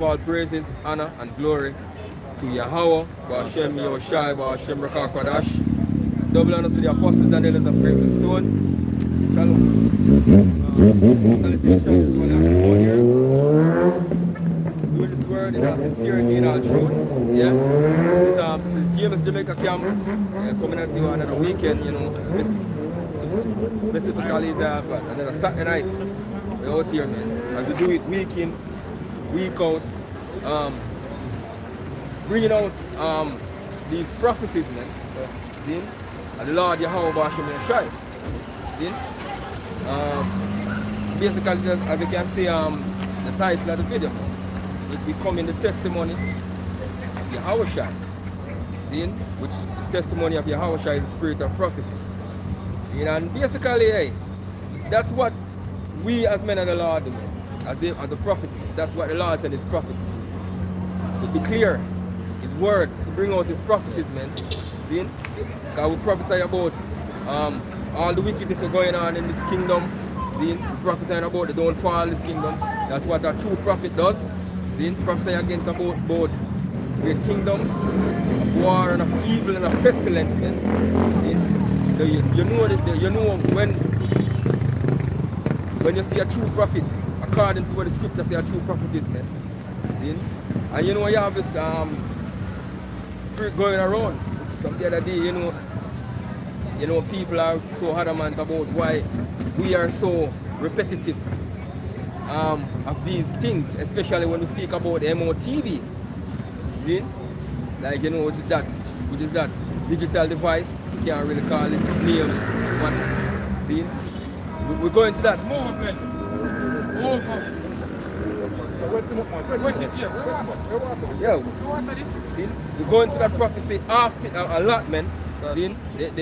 All praises, honor, and glory to Yahweh, Hashem, Yahawashi, Hashem, Rakakadash. Double honors to the apostles and elders of Great Stone. Shalom. Salutations to all everyone here. Doing this word in all sincerity, in all truth. Yeah. This is James Jamaica Camp. Coming at you on another weekend, specifically is another Saturday night. We're out here, man. As we do it week in, week out, bringing out these prophecies, man. See? And the Lord Yahawashi may shine. See? Basically, as you can see, the title of the video, it becoming the testimony of Yahawashi. See? Which the testimony of Yahawashi is the spirit of prophecy. You know, and basically, hey, that's what we as men of the Lord do, man. As the prophets, that's what the Lord said his prophets to declare his word, to bring out his prophecies, man. See? Because we prophesy about all the wickedness that's going on in this kingdom. See? We prophesy about the downfall of this kingdom. That's what a true prophet does. See? Prophesy against about both great kingdoms of war and of evil and of pestilence, man. See? So you know that you know when you see a true prophet, according to what the scripture say a true prophet is, man. See? And you know you have this spirit going around. From the other day, you know people are so adamant about why we are so repetitive of these things, especially when we speak about MOTV. See? Like which is that digital device, you can't really call it name, but see? We're going to that movement. Yeah. See, we're going to that prophecy after a lot, man. See, the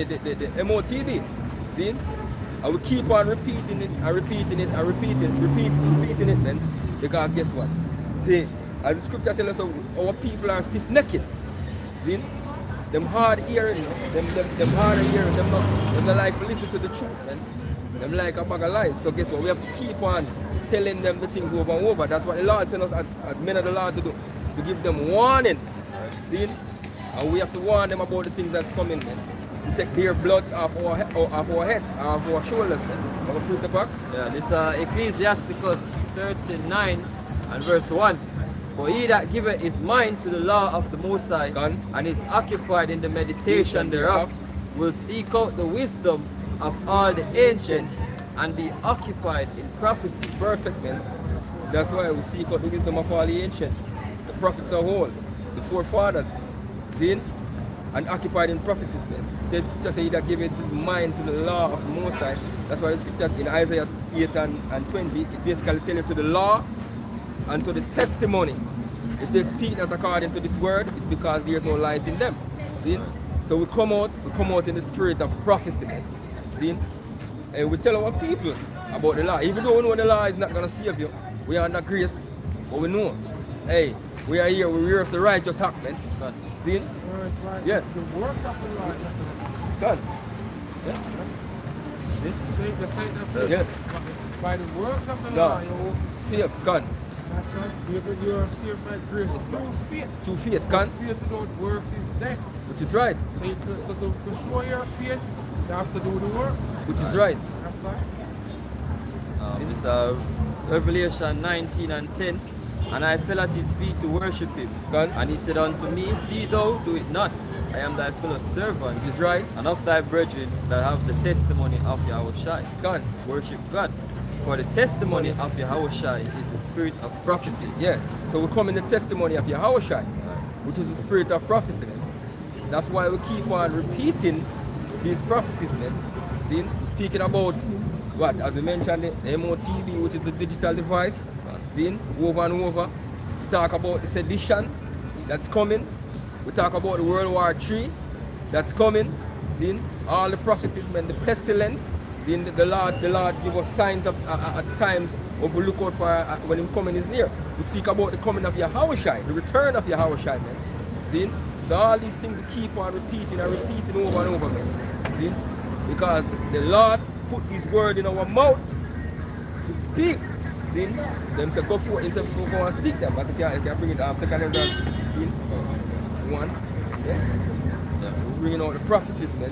MOTD. See, and we keep on repeating it and repeating it and repeating it, man. Because guess what? See, as the scripture tells us, our people are stiff-necked. See, them hard hearing, them hard hearing, them not like to listen to the truth, man. Them like a bag of lies. So guess what? We have to keep on telling them the things over and over. That's what the Lord sent us as men of the Lord to do. To give them warning. See? And we have to warn them about the things that's coming, man. To take their blood off our head, off our shoulders, man. Can we please the back? Yeah, this Ecclesiasticus 39 and verse 1. For he that giveth his mind to the law of the Most High, and is occupied in the meditation thereof, will seek out the wisdom of all the ancient and be occupied in prophecies. Perfect, man. That's why we seek out the wisdom of all the ancient, the prophets of old, the forefathers, see? And occupied in prophecies, man. Says scripture say that give it his mind to the law of the Most High. That's why the scripture in Isaiah 8 and 20, it basically tells you to the law and to the testimony. If they speak not according to this word, it's because there's no light in them. See? So we come out in the spirit of prophecy, man. See? And we tell our people about the law. Even though we know the law is not going to save you, we are under grace, but we know, hey, we are here, we rehearse the righteous act, man. See? Yeah. The works of the law is not going to God. Yeah. Yeah. By the works of the law, you will see it, God. That's right. You are saved by grace through faith. Through faith, God. Faith without works is dead. Which is right. So to show your faith, you have to do the work. Which is right. That's right. This is Revelation 19 and 10. And I fell at his feet to worship him. God. And he said unto me, See thou, do it not. I am thy fellow servant. Which is right. And of thy brethren that have the testimony of Yahawashi. God. Worship God. For the testimony of Yahawashi is the spirit of prophecy. Yeah. So we come in the testimony of Yahawashi, which is the spirit of prophecy, man. That's why we keep on repeating these prophecies, man. See? Speaking about what? As we mentioned, the MOTV, which is the digital device. See? Over and over. We talk about the sedition that's coming. We talk about the World War III that's coming. See? All the prophecies, man. The pestilence. The Lord give us signs at times of we look out for when Him coming is near. We speak about the coming of Yahawashi, the return of Yahawashi, man. See? So all these things we keep on repeating and repeating over and over, man. See? Because the Lord put His word in our mouth to speak. See? So him say go for him say go and speak them, but he can bring it up. Second Ezra 1. Yeah? Bringing out the prophecies, man.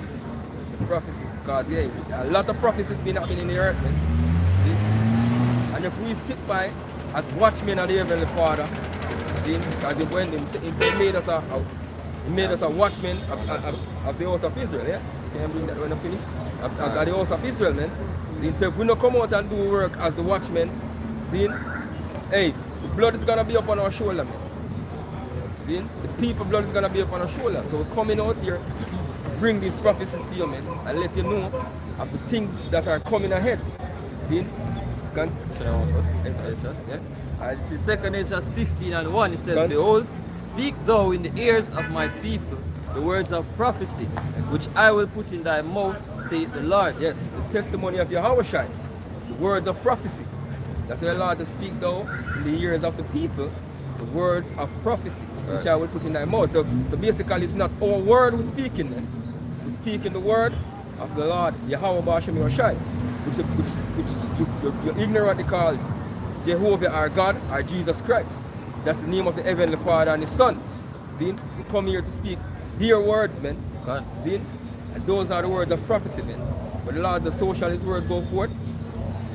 The prophecy. Because yeah, a lot of prophecies been happening in the earth, man. See? And if we sit by as watchmen of the Heavenly Father, see? Because when he made us a watchmen of the house of Israel, yeah? Can you bring that when I finish? Of the house of Israel, man. See? So if we don't come out and do work as the watchmen, see? Hey, the blood is gonna be up on our shoulder, man. See? The people blood is gonna be up on our shoulder. So we're coming out here, bring these prophecies to you, man, and let you know of the things that are coming ahead. See? Can yeah. The second is just 15:1. It says, Behold, speak thou in the ears of my people the words of prophecy, which I will put in thy mouth, saith the Lord. Yes, the testimony of Yahawashi, the words of prophecy. That's why the Lord to speak thou in the ears of the people the words of prophecy, which I will put in thy mouth. So basically it's not our word we're speaking, man. We're speaking the word of the Lord, Yahawashi, which you're ignorantly called Jehovah our God, our Jesus Christ. That's the name of the Heavenly Father and His Son. See? We come here to speak their words, man. God. See? And those are the words of prophecy, man. But the Lord says, so shall His word go forth,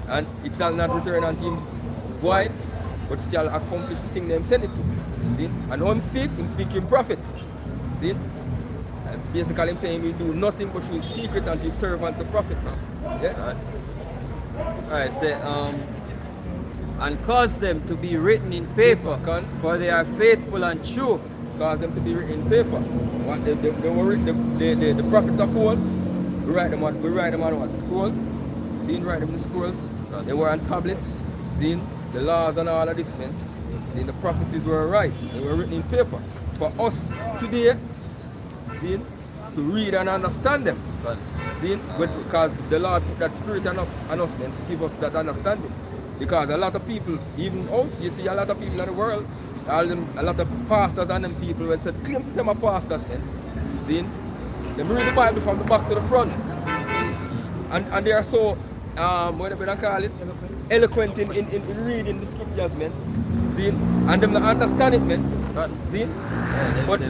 and it shall not return unto Him void, but it shall accomplish the thing they sent it to. See? And how Him speak in prophets. See? And basically Him saying He do nothing but through secret unto His servants the prophet, man. Yeah? Alright, say, and cause them to be written in paper, for they are faithful and true. Cause them to be written in paper. What they were written, the prophets of old, we write them on what? Scrolls. See, write them in scrolls. They were on tablets. See, the laws and all of this, man. See, the prophecies were right. They were written in paper. For us today, see, to read and understand them. See, because the Lord put that spirit on us, man, to give us that understanding. Because a lot of people, even out, you see a lot of people in the world, a lot of pastors and them people who said, claim to say my pastors, man. See? They read the Bible from the back to the front. And they are so, what do I call it? Eloquent in reading the scriptures, man. See? And them not understand it, man. See? But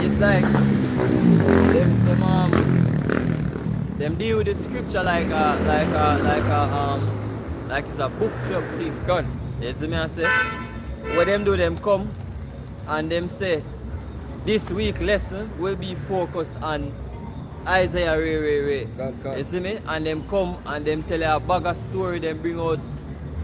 it's like them deal with the scripture like it's a book club thing. Gun. You see me I say? What them do, them come and them say this week lesson will be focused on Isaiah Ray. You see me? And them come and them tell a bag of story, them bring out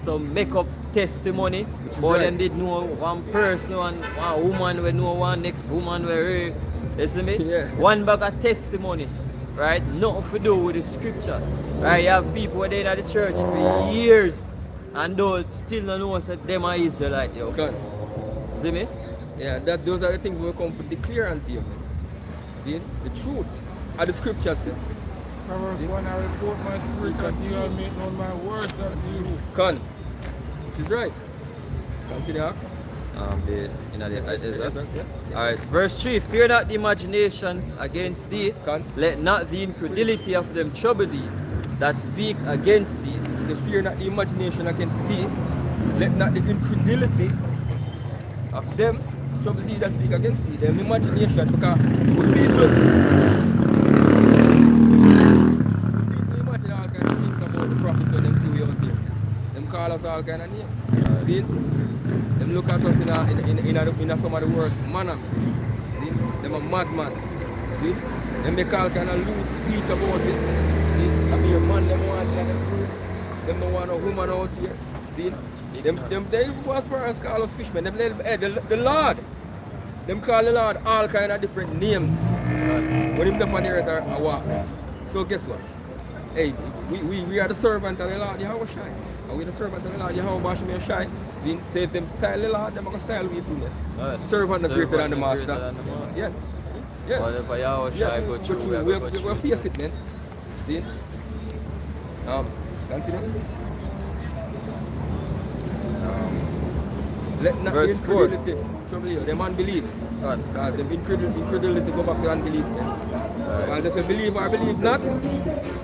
some make-up testimony. But them did know one person, one woman we know one next woman we Ray. You see me? Yeah. One bag of testimony. Right? Nothing to do with the scripture. Right? You have people that are in the church for years and don't still don't know that them are Israelite, yo. Okay. See me? Yeah, those are the things we come to declare unto you, man. See? The truth of the scriptures, man. Proverbs 1, I report my spirit unto you, and make known my words unto you. Con. Which is right. Continue. Alright, verse 3, fear not the imaginations against thee, let not the incredulity of them trouble thee that speak against thee. So fear not the imagination against thee, let not the incredulity of them trouble thee that speak against thee. Them imagination, because when people imagine all kind of things about the prophets when them see we out here. Them call us all kind of names. See? Them look at us in some of the worst manner. See? Them a madman. See? Them make all kind of lewd speech about it. See? I mean, a man them want and them don't want a woman out here. See? Them they go as far as call us fishmen. Them the Lord. Them call the Lord all kind of different names. When him up on the earth are walk. So guess what? Hey, we are the servant of the Lord Yahawashi. And we the servant of the Lord Yahawashi. See, say if them style the Lord, them are style we too. Servant is greater than the master. Yeah. Yes. Whatever Yahawashi go through, we will face it, man. See? Continue. Let not Verse the incredulity trouble you, them unbelief. Because them incredulity go back to unbelief, man. Because if you believe or believe not,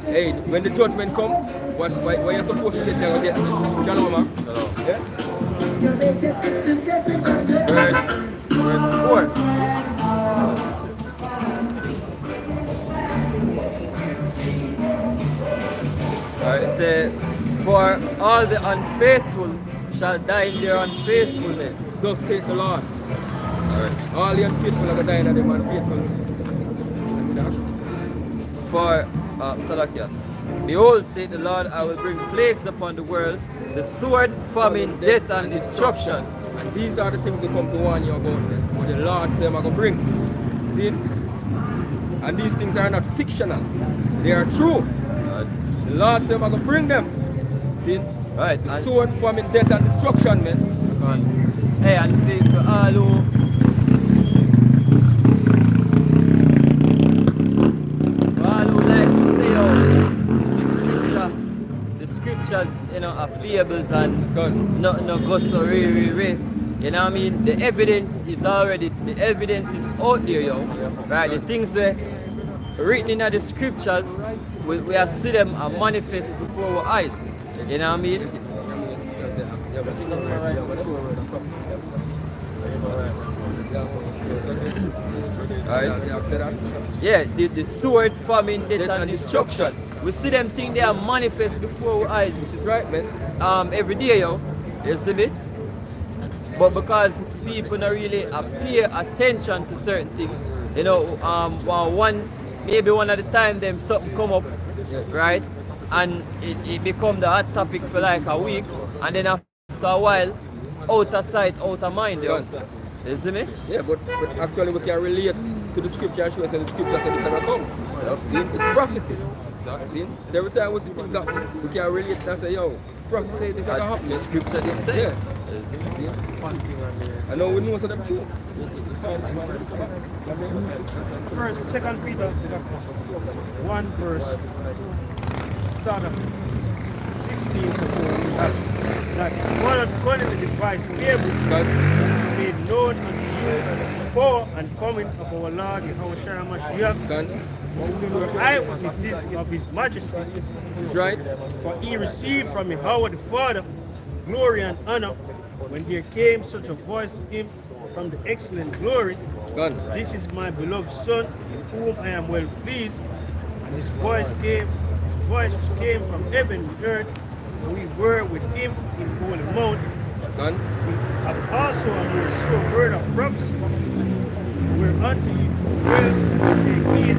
hey, when the judgment come, What you're supposed to get, you're going to get. Shalom, man. Yeah? Verse 4. Alright, it says, for all the unfaithful shall die in their unfaithfulness. Thus saith the Lord. Alright. All the unfaithful are going to die in them unfaithful. For Salakia. Behold, saith the Lord, I will bring plagues upon the world, the sword, famine, death, and destruction. And these are the things we come to warn you about. What the Lord said I'm going to bring. See? And these things are not fictional. They are true. The Lord said I'm going to bring them. See? Right. The sword, famine, death, and destruction, man. Hey, and for all who like to say, oh, the scriptures, you know, are fables and no go so re. You know what I mean? The evidence is out there, yo. Right? The things that written in the scriptures, we are see them and manifest before our eyes. You know what I mean? Yeah, the sword, famine, death, and destruction. We see them things they are manifest before our eyes. This is right, man. Every day, yo. You see me? But because people don't really pay attention to certain things, you know, maybe one at a time them something come up, right? And it become the hot topic for like a week, and then after a while, out of sight, out of mind, yo. You see me? Yeah, but actually we can relate to the scripture and show us that the scripture said this ever come. It's prophecy. So every time we see things happen, we can relate and say, yo, prophecy say this ever happen. The scripture did say. Yeah. I know we know some of them true. First, 2 Peter 1 verse, start of 16, so that one of the device able made known unto you the power and coming of our Lord Yahawashi Mashiach, who were eyewitnesses of his majesty. This is right. For he received from Yahweh the Father glory and honor when there came such a voice to him from the excellent glory. This is my beloved Son, in whom I am well pleased. And his voice which came from heaven and earth, and we were with him in Holy Mount. We have also a more sure word of prophecy, whereunto you will take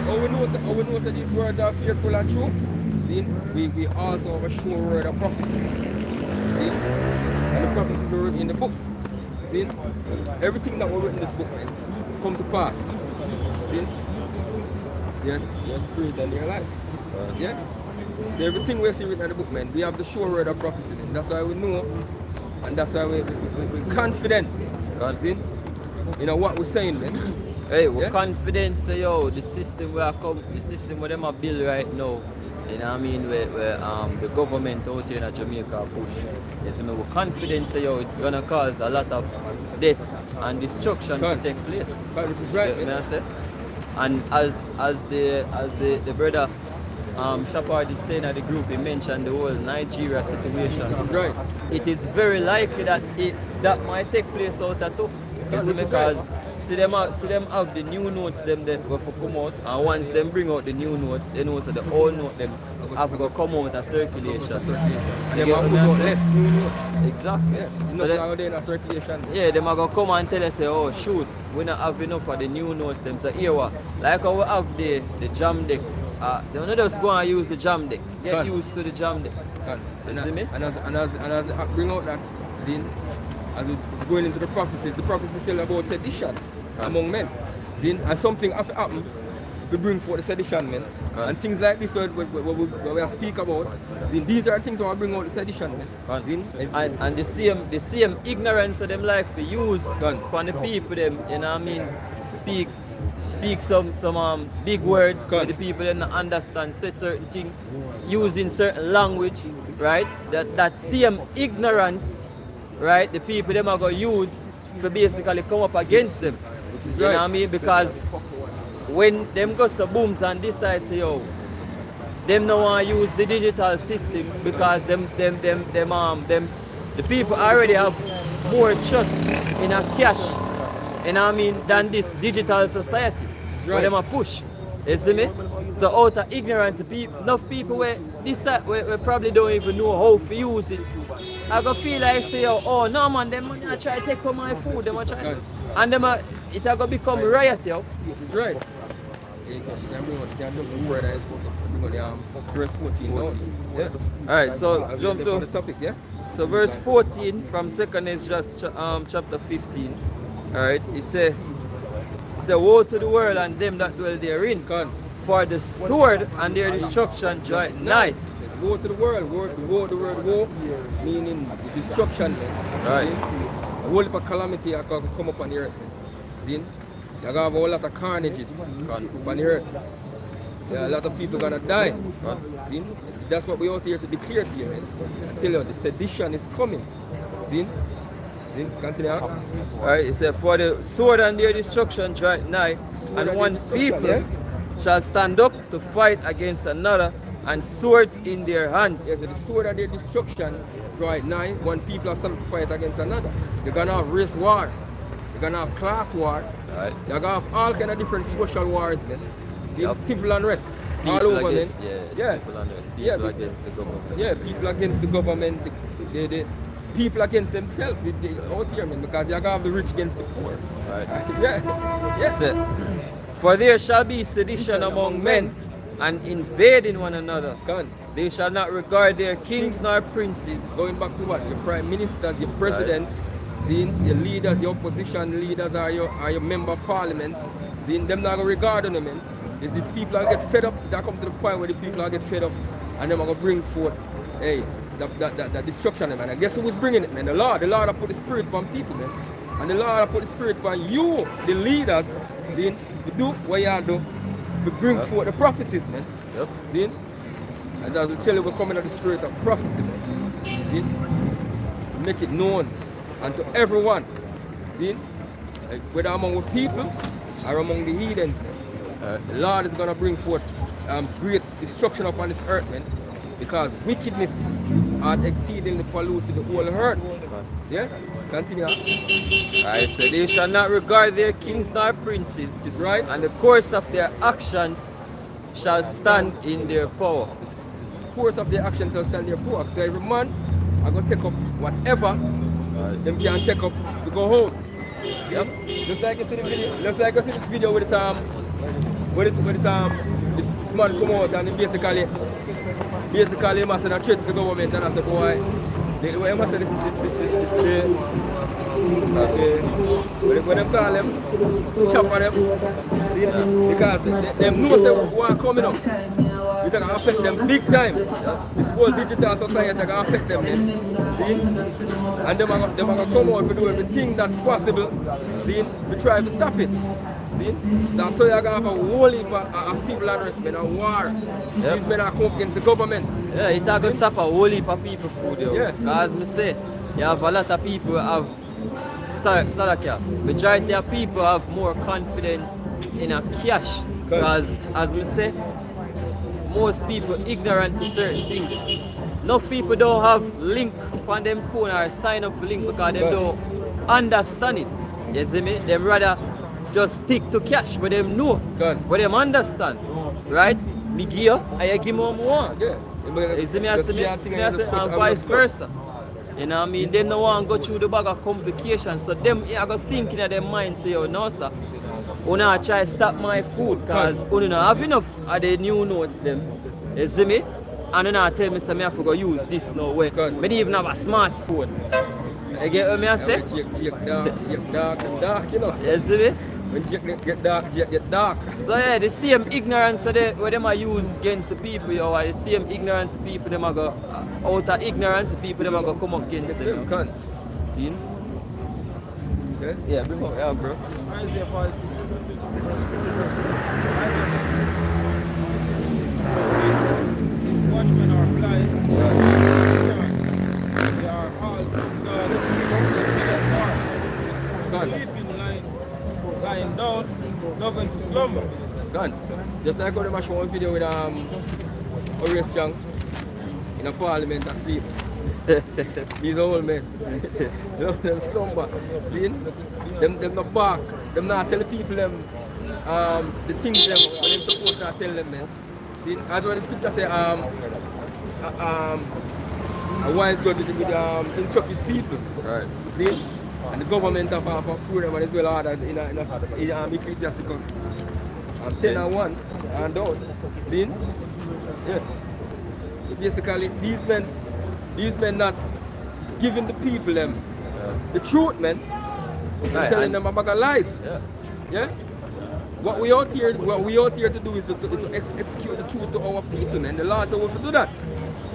Oh, we know that these words are faithful and true. See? We also have a sure word of prophecy. See? And the prophecies are written in the book. See? Everything that was written in this book, man, come to pass. See? Yes, spirit and their life. Yeah? So everything we see written in the book, man, we have the sure word of prophecy. Man. That's why we know, and that's why we're confident. See? You know what we're saying, man. Hey, we're confident, say, yo, the system where them are built right now, you know what I mean, where the government out here in Jamaica push. You see me, we're confident, say, yo, it's gonna cause a lot of death and destruction to take place. Which is right, you know what I say? And as the brother Shepard did say in the group, he mentioned the whole Nigeria situation. That's right. It is very likely that that might take place out there too. Because see them have the new notes them that will come out, and once them bring out the new notes, you know, so the old note them have to come out of circulation. And they will put out less new notes. Exactly. Yeah. So they in a circulation. Yeah, they might go come and tell us, say, oh shoot, we don't have enough of the new notes them. So here what? Like how we have the jam decks. They don't just go and use the jam decks. Get used to the jam decks. You see me? And as bring out that scene, as we going into the prophecy is still about sedition among men. See? And something have to happen to bring forth the sedition, man. And things like this what we speak about, see? These are things that will bring out the sedition, man. And the same ignorance of them like to use for the people them, you know what I mean, speak some big words for the people them not understand, say certain things, using certain language, right? That same ignorance, right, the people them are going to use to basically come up against them. Which is you know what I mean? Because when them go to booms and decide say yo, them no want to use the digital system because the people already have more trust in a cash, you know what I mean, than this digital society. Right. Where them a push. You see me? So out of ignorance, enough people where probably don't even know how to use it. I go feel like say, oh no man, them a try to take out my food, them a try, and them it a go become riot, yo. It's right. Verse 14 now. Yeah. Alright, so jump to the topic, yeah? So verse 14 from 2nd is just chapter 15. Alright, it say woe to the world and them that dwell therein. For the sword and their destruction draweth nigh. Woe to the world, woe, the word woe, meaning the destruction. Right. A whole heap of calamity are going to come upon the earth. See? You have a whole lot of carnages upon the earth. So a lot of people are going to die. See? That's what we out here to declare to you, man. I tell you, the sedition is coming. See? Continue. Alright, it said, for the sword and their destruction draweth nigh, and one people shall stand up to fight against another, and swords in their hands. Yes, so the sword and their destruction draweth nigh, one people are stand up to fight against another. They're gonna have race war, they're gonna have class war, they're gonna have all kind of different social wars, man. See, civil unrest. People all over, man. Yeah, civil unrest. People against the government. Yeah, people against the government. People against themselves out here, man, because you gotta have the rich against the poor. Right. Yeah. Yes. For there shall be sedition among men, and invading one another. They shall not regard their kings nor princes. Going back to what? Your prime ministers, your presidents, seeing your leaders, your opposition leaders are your member of parliaments. Seeing them not gonna regard them, man. Is the people that get fed up, that come to the point where the people that get fed up and them are gonna bring forth, hey, the destruction, man. And guess who was bringing it, man? The Lord that put the spirit upon people, man. And the Lord that put the spirit upon you, the leaders, see, to do what you do, to bring forth the prophecies, man. See? As I will tell you, we're coming at the spirit of prophecy, man. See? Make it known unto everyone. See? Like, whether among the people or among the heathens, man. The Lord is gonna bring forth great destruction upon this earth, man. Because wickedness are exceedingly polluted the whole earth. Yeah? Continue. I said they shall not regard their kings nor princes. Is right. And the course of their actions shall stand in their power. The course of their actions shall stand in their power. So every man are going to take up whatever them can take up to go out. Yep. Just like you see the video. Just like you see this video with this man come out and basically he must have threat the government, and I said, boy, he must say when they call them, chop on them, see, because they know they want coming up. It's going to affect them big time. This whole digital society is going to affect them. See? And they're going to come out to do everything that's possible, see, to try to stop it. See? So you're going to have a whole heap of civil unrest, man, and war. These men are come against the government. Yeah, it's not going to stop a whole heap of people food, yo. Yeah. As I say, you have a lot of people who have, majority of people have more confidence in a cash. Because, as I say, most people ignorant to certain things. Enough people don't have link on them phone or sign up for link because they don't understand it. You see me? They rather just stick to cash where them know, where them understand. Right? Me give you, I give more more. Yeah. You see me? I say, and vice versa. You know what I mean? They don't want to go through the bag of complications. So them are going to think in their mind, say, oh no sir, I not try to stop my food because I don't have enough of the new notes them. You see me? And you not tell me say, I have to go use this now. I don't even have a smartphone. You get what I say? Dark, you know. You see me? When you get dark. So yeah, the same ignorance where them are used against the people, yo, the same ignorance the people them are go out of ignorance the people them are go come up against them. See? Okay. Yeah, bring up, yeah, bro. Isaiah 46. These watchmen are blind. They are all sleeping, lying down, not going to slumber. Gone. Just like how them show one video with Horace Young in a parliament asleep. These old men. You know, them slumber. See? Them not bark. Them not tell the people them the things them when them supposed to tell them, man. See? As what the scripture say, a wise judge would instruct his people. Right. See? And the government have poor them as well orders in Ecclesiasticus 10 and 1 and down. See? Yeah. So basically these men not giving the people them the truth, man. Right, telling them about lies. Yeah? What we out here to do is to execute the truth to our people, man. The Lord said we have to do that.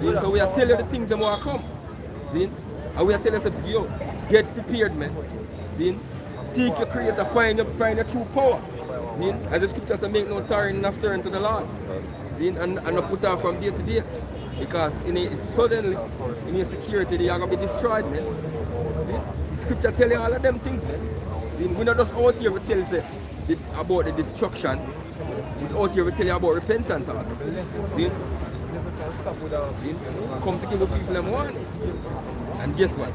See? So we are telling you the things that will come. See? And we are telling us, yo, get prepared, man. See? Seek your creator, find your true power. See? As the scripture says, make no tarrying enough turn to the Lord. See? And not put off from day to day. Because suddenly, in your security, they are going to be destroyed, man. See? The scripture tell you all of them things, man. See? We're not just out here to tell you about the destruction. We're out here to tell you about repentance also. See? See? Come to give the people them warning. And guess what?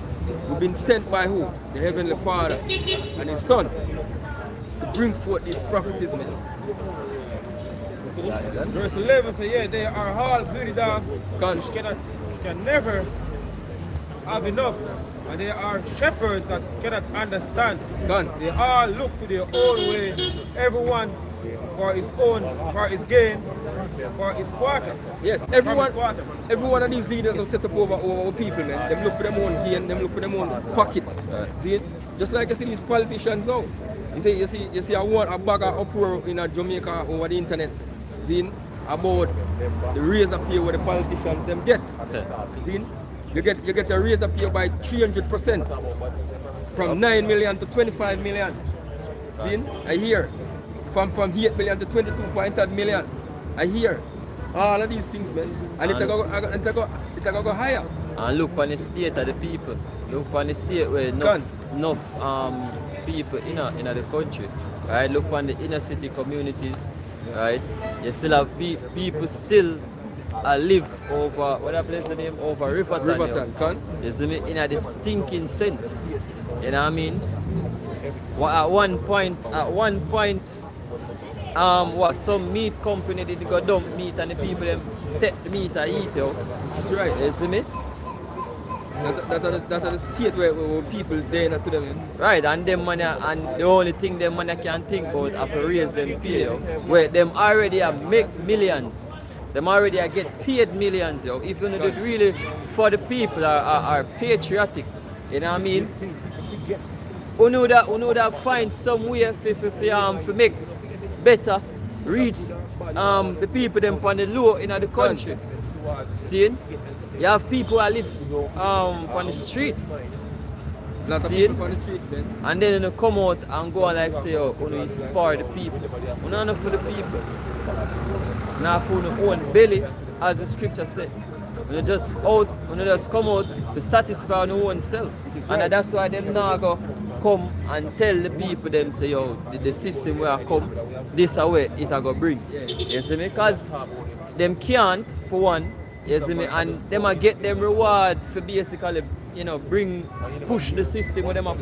We've been sent by who? The Heavenly Father and His Son to bring forth these prophecies, man. Verse 11 says, yeah, they are all goody dogs. Which can never have enough. And they are shepherds that cannot understand. They all look to their own way, everyone for his own, for his gain, for his quarter. Yes, every one of these leaders have set up over people, man. They look for their own gain, they look for their own pocket. See? Just like you see these politicians now. You see a bag of uproar in Jamaica over the internet. See? About the raise of pay where the politicians them get. See? You get a raise of pay by 300% from 9 million to 25 million. See? A year. From 8 million to 22.8 million a year. All of these things, man. And it's going to go higher. And look on the state of the people. Look on the state where enough people in the country. Right? Look on the inner city communities. Right? You still have people still live over, what that place the name? Over Riverton. You see me? In the stinking scent. You know what I mean? Well, at one point, what some meat company did go dump meat and the people them take the meat and eat it. That's right. You see me? That are the state where people there not to them. Right, and them money, and the only thing them money can think about is to raise them pay, where them already make millions. Them already get paid millions, yo. If you do it really for the people are patriotic, you know what I mean? You know that find some way to make better reach the people them on the low in the country. See? You have people who live on the streets. Lots of people on the streets, man. And then you come out and go and like say, oh, it's for the people. You know, not for the people. Not for your own belly, as the scripture said. You just come out to satisfy your own self. And that's why them now go come and tell the people them say, yo, the system where I come, this away it I go bring. You see me? Because them can't, for one, you see me, and them a get them reward for basically, push the system with them up.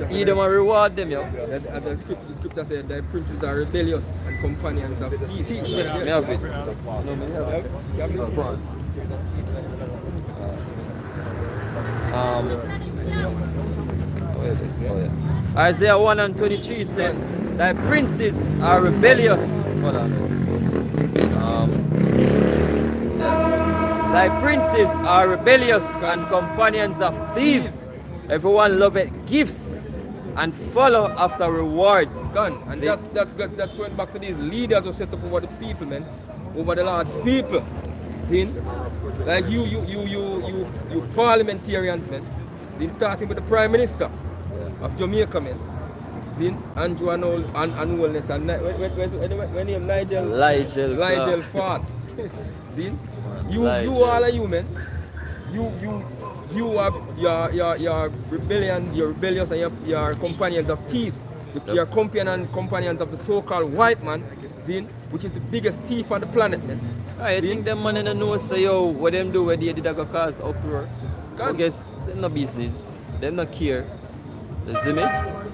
You them a reward them, yo. As the scripture said, the princes are rebellious and companions of thieves. Me have it. Isaiah 1 and 23 said, thy princes are rebellious. Hold on. Thy princes are rebellious and companions of thieves. Everyone loveth gifts and follow after rewards. Gone. And that's going back to these leaders who set up over the people, man. Over the Lord's people. See? Like you parliamentarians, man. See? Starting with the Prime Minister of Jamaica, man. See? Andrew and Wellness and when name Nigel Fart. See? You all are you, man. You are your rebellious and your companions of thieves. Your companions of the so-called white man, see, which is the biggest thief on the planet, man. I think them man in the know say, yo, what them do, what they did, I go cause uproar. I guess them no business, them no care. You see me?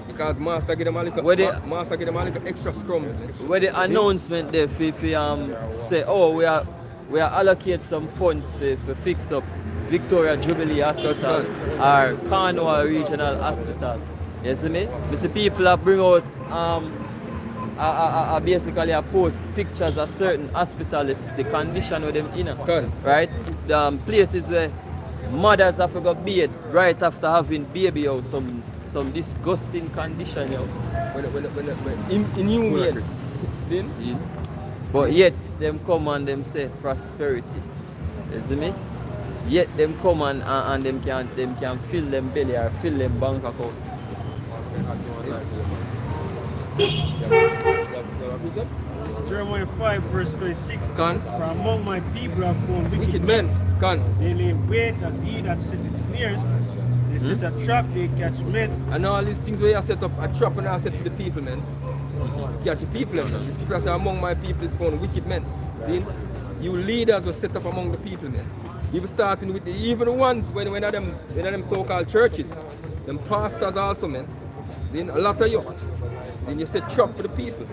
Because master give them a little, master give them a little extra scrums. Where the announcement there for say, oh, we are allocate some funds for fix up Victoria Jubilee Hospital or Cornwall Regional Hospital. You see me? We see people that bring out basically post pictures of certain hospitals, the condition of them in, right? Places where mothers have to go bathe right after having baby or some disgusting condition, yo. Inhumane. See? But yet them come and them say prosperity. You see me? Yet them come and them can fill them belly or fill them bank accounts. Jeremiah 5 verse 26. Can. For among my people are found Wicked men. Can. They lay wait as he that sitteth snares. They set a trap, they catch men. And all these things where you set up a trap and I set for the people, man. Catch the people, man. The scripture says among my people is found wicked men. See? You leaders were set up among the people, man. Even starting with even the ones when them so-called churches, them pastors also, man. See? A lot of you. Then you set trap for the people.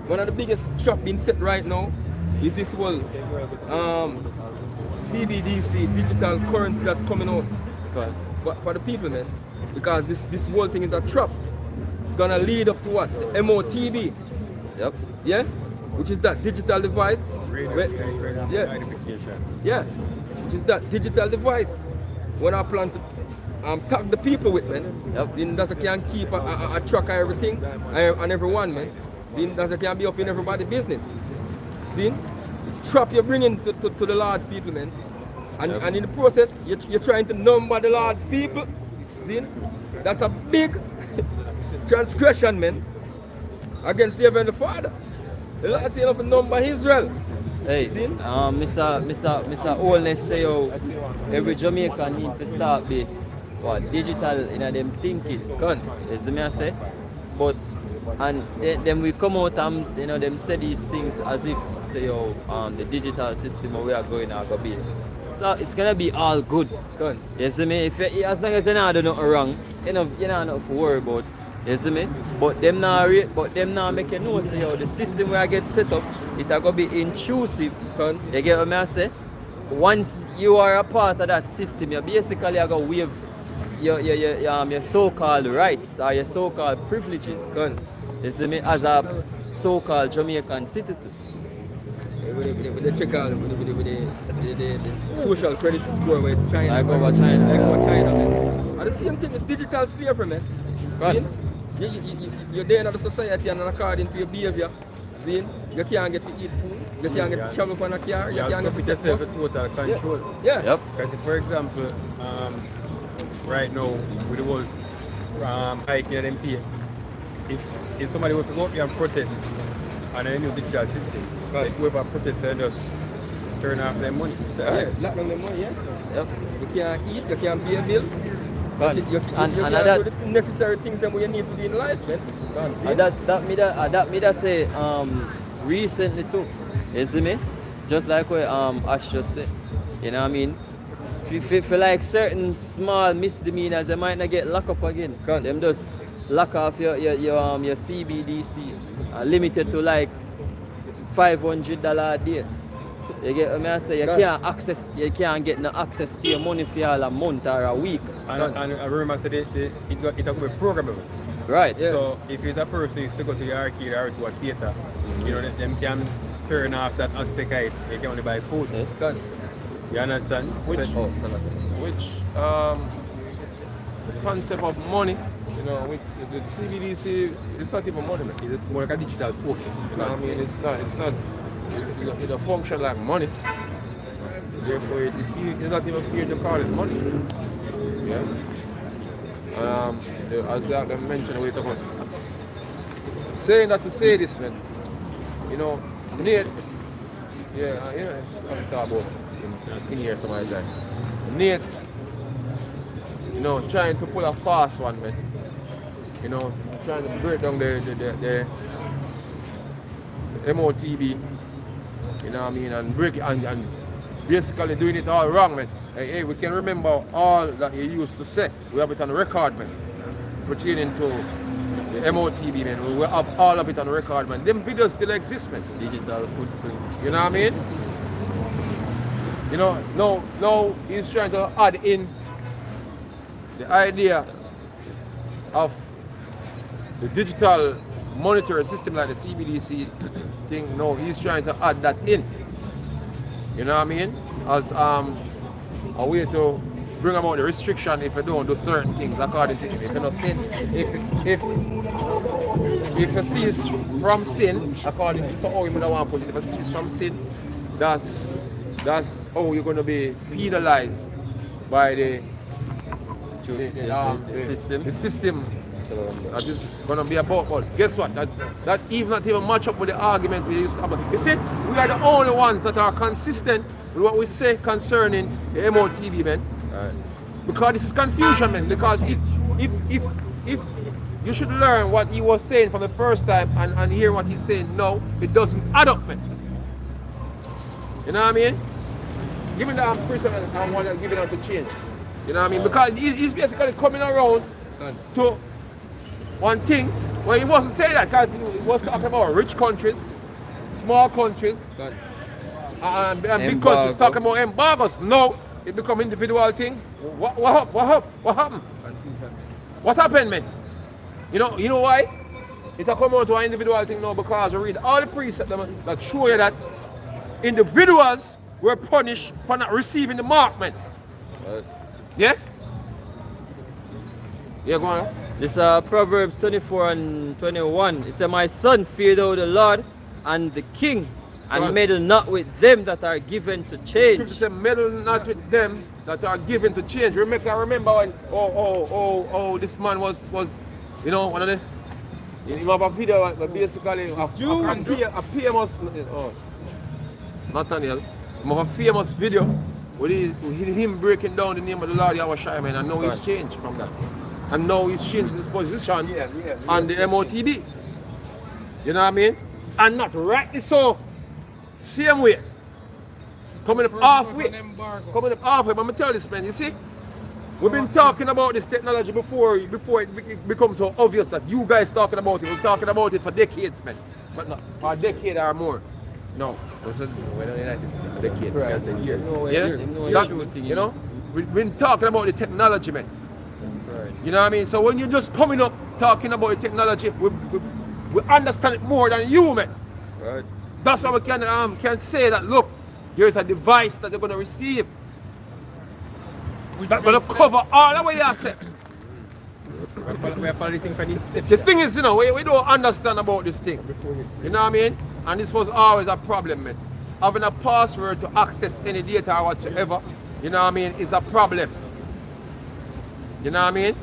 One of the biggest trap being set right now is this whole CBDC digital currency that's coming out. But for the people, man, because this whole thing is a trap. It's gonna lead up to what? The MOTB. Yep. Yeah? Which is that digital device. Yeah. Which is that digital device. When I plan to tag the people with, man. Yep. Then that's can keep a track of everything and everyone, man. Then that's can be up in everybody's business. See? It's trap you're bringing to the Lord's people, man. And in the process, you're trying to number the Lord's people. See? That's a big transgression, man, against the Heavenly Father. The Lord said enough to number Israel. Hey, Mr. Oldness say, yo, every Jamaican need to start be digital in them thinking. You see me I say? But and then we come out and them say these things as if say, yo, the digital system we are going to be. So it's gonna be all good. You see me? As long as you don't do nothing wrong, you know nothing to worry about. You see me? But them now make you know say, yo, the system where I get set up, it are gonna be intrusive. You get what I say? Once you are a part of that system, you basically are gonna waive your so-called rights or your so-called privileges. You see me? As a so-called Jamaican citizen. With the check out, with the social credit score with China. Like over China. Man. And the same thing is digital slavery, man. You're there in the society and according to your behavior, see, you can't get to eat food, you can't get to travel on a car, you can't get to yourself a total control. Yeah. Yep. Because for example, right now with the whole hiking and MP, if somebody were to go up here and protest on a new digital system, whoever protests just turn off their money. Lock down their money, yeah. Yep. You can't eat, you can't pay bills. You can't do the necessary things that you need to do in life, man. That me say recently too. You see me? Just like what Ash just said. You know what I mean? For like certain small misdemeanors, they might not get locked up again. Them just lock off your CBDC, limited to like $500 a day. You get what I say? You can't get no access to your money for a month or a week. And I remember I said it could be programmable. Right. Yeah. So if it's a person who used to go to the arcade or to a theater, them can turn off that aspect of it. They can only buy food. Yeah. You understand? Which concept of money, with the CBDC, it's not even money, man. It's more like a digital token. You know what I mean? It's not. It don't function like money. Therefore, it's not even fair to call it money. Yeah. As I mentioned, we talk about saying that to say this, man. Nate. I'm talking about in 10 years, something like that. Nate, trying to pull a fast one, man. You know, trying to break down the MOTB, you know what I mean, and break it and basically doing it all wrong, man. Hey, we can remember all that he used to say. We have it on record, man, pertaining to the MOTB, man. We have all of it on record, man. Them videos still exist, man. Digital footprints. You know what I mean? You know, now he's trying to add in the idea of the digital monitoring system like the CBDC thing. No, he's trying to add that in. You know what I mean? As a way to bring about the restriction if you don't do certain things according to him. If you not sin, if you cease from sin, according to how you would want to put it, if you cease from sin, that's how you're going to be penalized by the system. The system that is going to be about. But guess what? That even not even match up with the argument we used to have. You see, we are the only ones that are consistent with what we say concerning the MOTB, man. Right. Because this is confusion, man. Because if you should learn what he was saying for the first time and hear what he's saying now, it doesn't add up, man. You know what I mean? Give me that person and want to give it out to change. You know what I mean? Because he's basically coming around to one thing where he wasn't saying that, because he was talking about rich countries, small countries, and big countries talking about embargoes. No, it become individual thing. What happened? What happened, man? You know why? It a come out to an individual thing now because we read all the precepts that show you that individuals were punished for not receiving the mark, man. Yeah? Yeah, go on. This Proverbs 24 and 21. It says, "My son, fear thou the Lord and the king, and meddle not with them that are given to change." The scripture says, meddle not with them that are given to change. I remember when this man was you know, one of the, you have a video where basically a famous Nathaniel, you have a famous video with him breaking down the name of the Lord Yahawashi, man, and now he's changed from that. And now he's changed his position on the MOTB. You know what I mean? And not rightly so. Same way. Coming up halfway. But I'm going to tell this, man, you see? We've been talking about this technology before it becomes so obvious that you guys talking about it. We're talking about it for decades, man. But not for a decade or more. No. We don't like this a decade. Right. Yeah? You know? We've been talking about the technology, man. Right. You know what I mean? So when you're just coming up talking about the technology, we understand it more than you, man. Right. That's why we can say that, look, here's a device that they're going to receive. That's going to cover all the way you said. The thing is, you know, we don't understand about this thing. You know what I mean? And this was always a problem, man. Having a password to access any data or whatsoever, you know what I mean, is a problem. You know what I mean?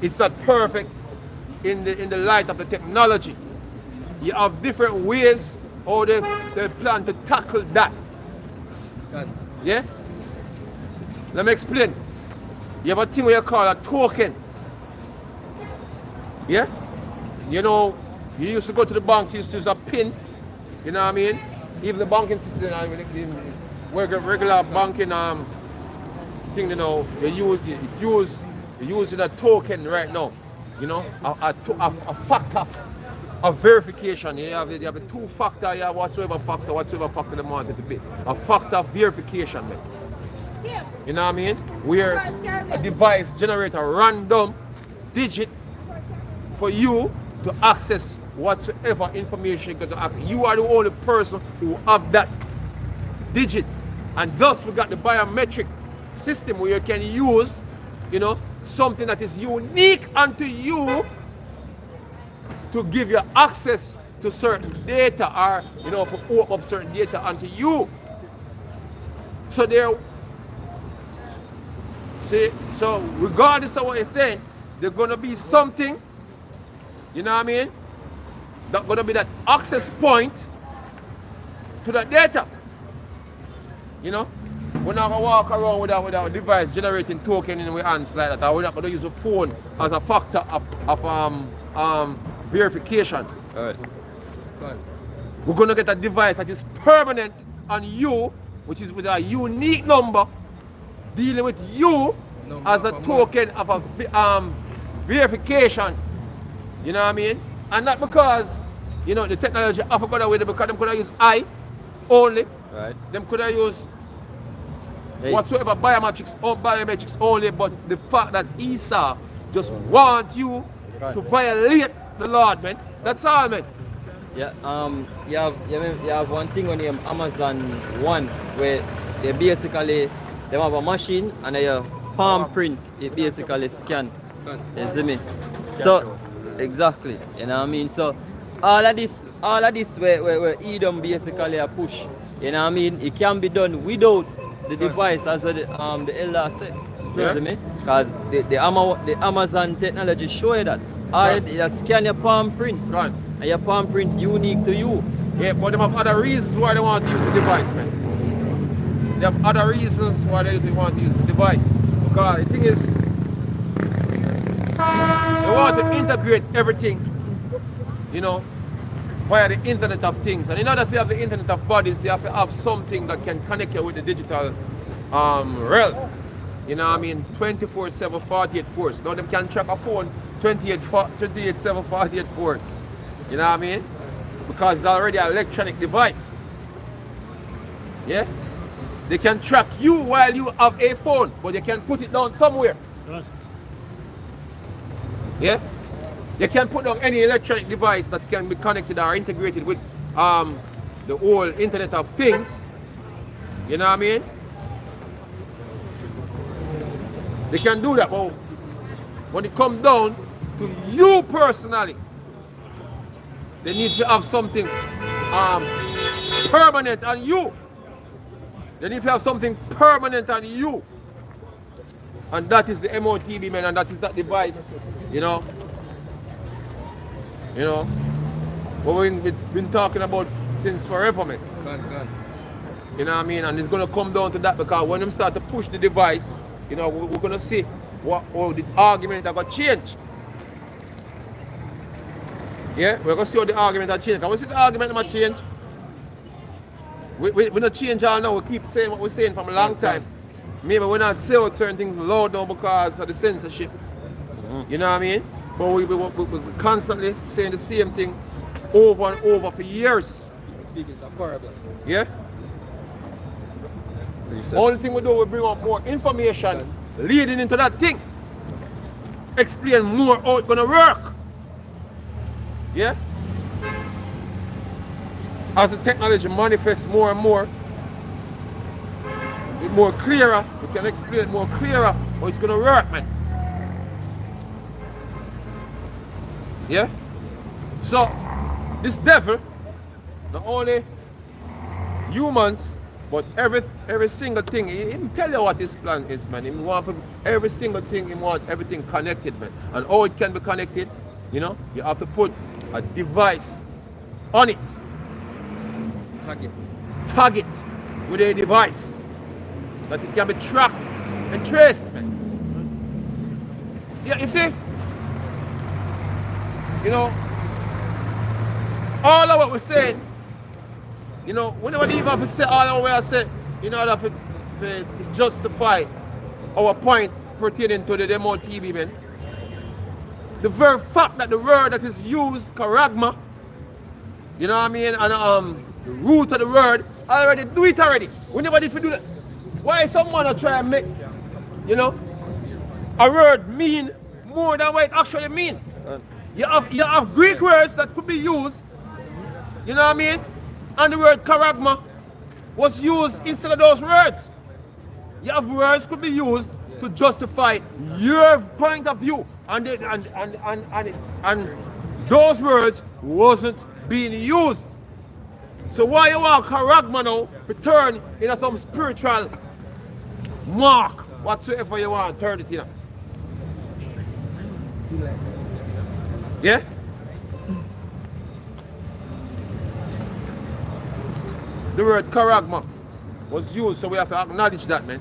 It's not perfect in the light of the technology. You have different ways how they plan to tackle that. Yeah? Let me explain. You have a thing where you call a token. Yeah? You know, you used to go to the bank, you used to use a PIN. You know what I mean? Even the banking system, regular banking thing, you know, you using a token right now. You know, a factor of verification. You have a two-factor, you have whatsoever factor they want it to be. A factor of verification, man. You know what I mean? Where a device generates a random digit for you to access whatsoever information you got to access. You are the only person who have that digit. And thus we got the biometric system where you can use, you know, something that is unique unto you to give you access to certain data, or, you know, to open up certain data unto you. So so regardless of what you're saying, there's gonna be something, you know what I mean, that's gonna be that access point to that data. You know? We're not gonna walk around with our device generating token in our hands like that. We're not gonna use a phone as a factor of verification. Alright. We're gonna get a device that is permanent on you, which is with a unique number, dealing with you as a token of a verification. You know what I mean? And not because, you know, the technology have to go away because them could have used I only. Right. Them could have used whatsoever biometrics only, but the fact that Esau just want you to violate the Lord, man. That's all, man. Yeah, you have one thing on the Amazon One where they basically have a machine and a palm print. It basically scan. You see me? So exactly, you know what I mean. So all of this where Edom basically a push. You know what I mean? It can be done without the device, as what the elder said. You see me? Because the Amazon technology show you that. You scan your palm print. Right. And your palm print unique to you. Yeah, but they have other reasons why they want to use the device, man. They have other reasons why they want to use the device. Because the thing is, they want to integrate everything, you know, via the Internet of Things. And in order to have the Internet of Bodies, you have to have something that can connect you with the digital realm. You know what I mean? 24/7, 48 hours. Now they can track a phone 28/7, 48 hours. You know what I mean? Because it's already an electronic device. Yeah? They can track you while you have a phone, but they can put it down somewhere. Right. Yeah? They can put down any electronic device that can be connected or integrated with the whole Internet of Things. You know what I mean? They can do that, but when it comes down to you personally, they need to have something permanent on you. They need to have something permanent on you. And that is the MOTB, man, and that is that device, you know. You know, what we've been talking about since forever, man. You know what I mean? And it's going to come down to that because when them start to push the device, you know, we're going to see how the argument are going to change. Yeah, we're going to see how the argument will change. Can we see the argument will change? We don't change all now. We keep saying what we're saying from a long time. Maybe we're not saying certain things loud now because of the censorship. You know what I mean? But we're constantly saying the same thing over and over for years. Speaking of parable. Yeah? Only thing we do, we bring up more information leading into that thing. Explain more how it's gonna work. Yeah? As the technology manifests more and more, it's more clearer, we can explain more clearer how it's gonna work, man. Yeah? So, this devil, not only humans, but every single thing, he tell you what his plan is, man. He want every single thing, he want everything connected, man. And how it can be connected, you know, you have to put a device on it. Tag it with a device that it can be tracked and traced, man. Yeah, you see? You know, all of what we're saying, you know, we never even have to say all of what we say in order to justify our point pertaining to the demo TV, man. The very fact that the word that is used, charagma, you know what I mean, and the root of the word, already do it already. We never did do that. Why someone try and make, you know, a word mean more than what it actually means? You have Greek words that could be used, you know what I mean? And the word charagma was used instead of those words. You have words could be used to justify your point of view, and those words wasn't being used. So why you want charagma now to turn into some spiritual mark, whatsoever you want to turn it in? Yeah? The word charagma. was used, so we have to acknowledge that, man.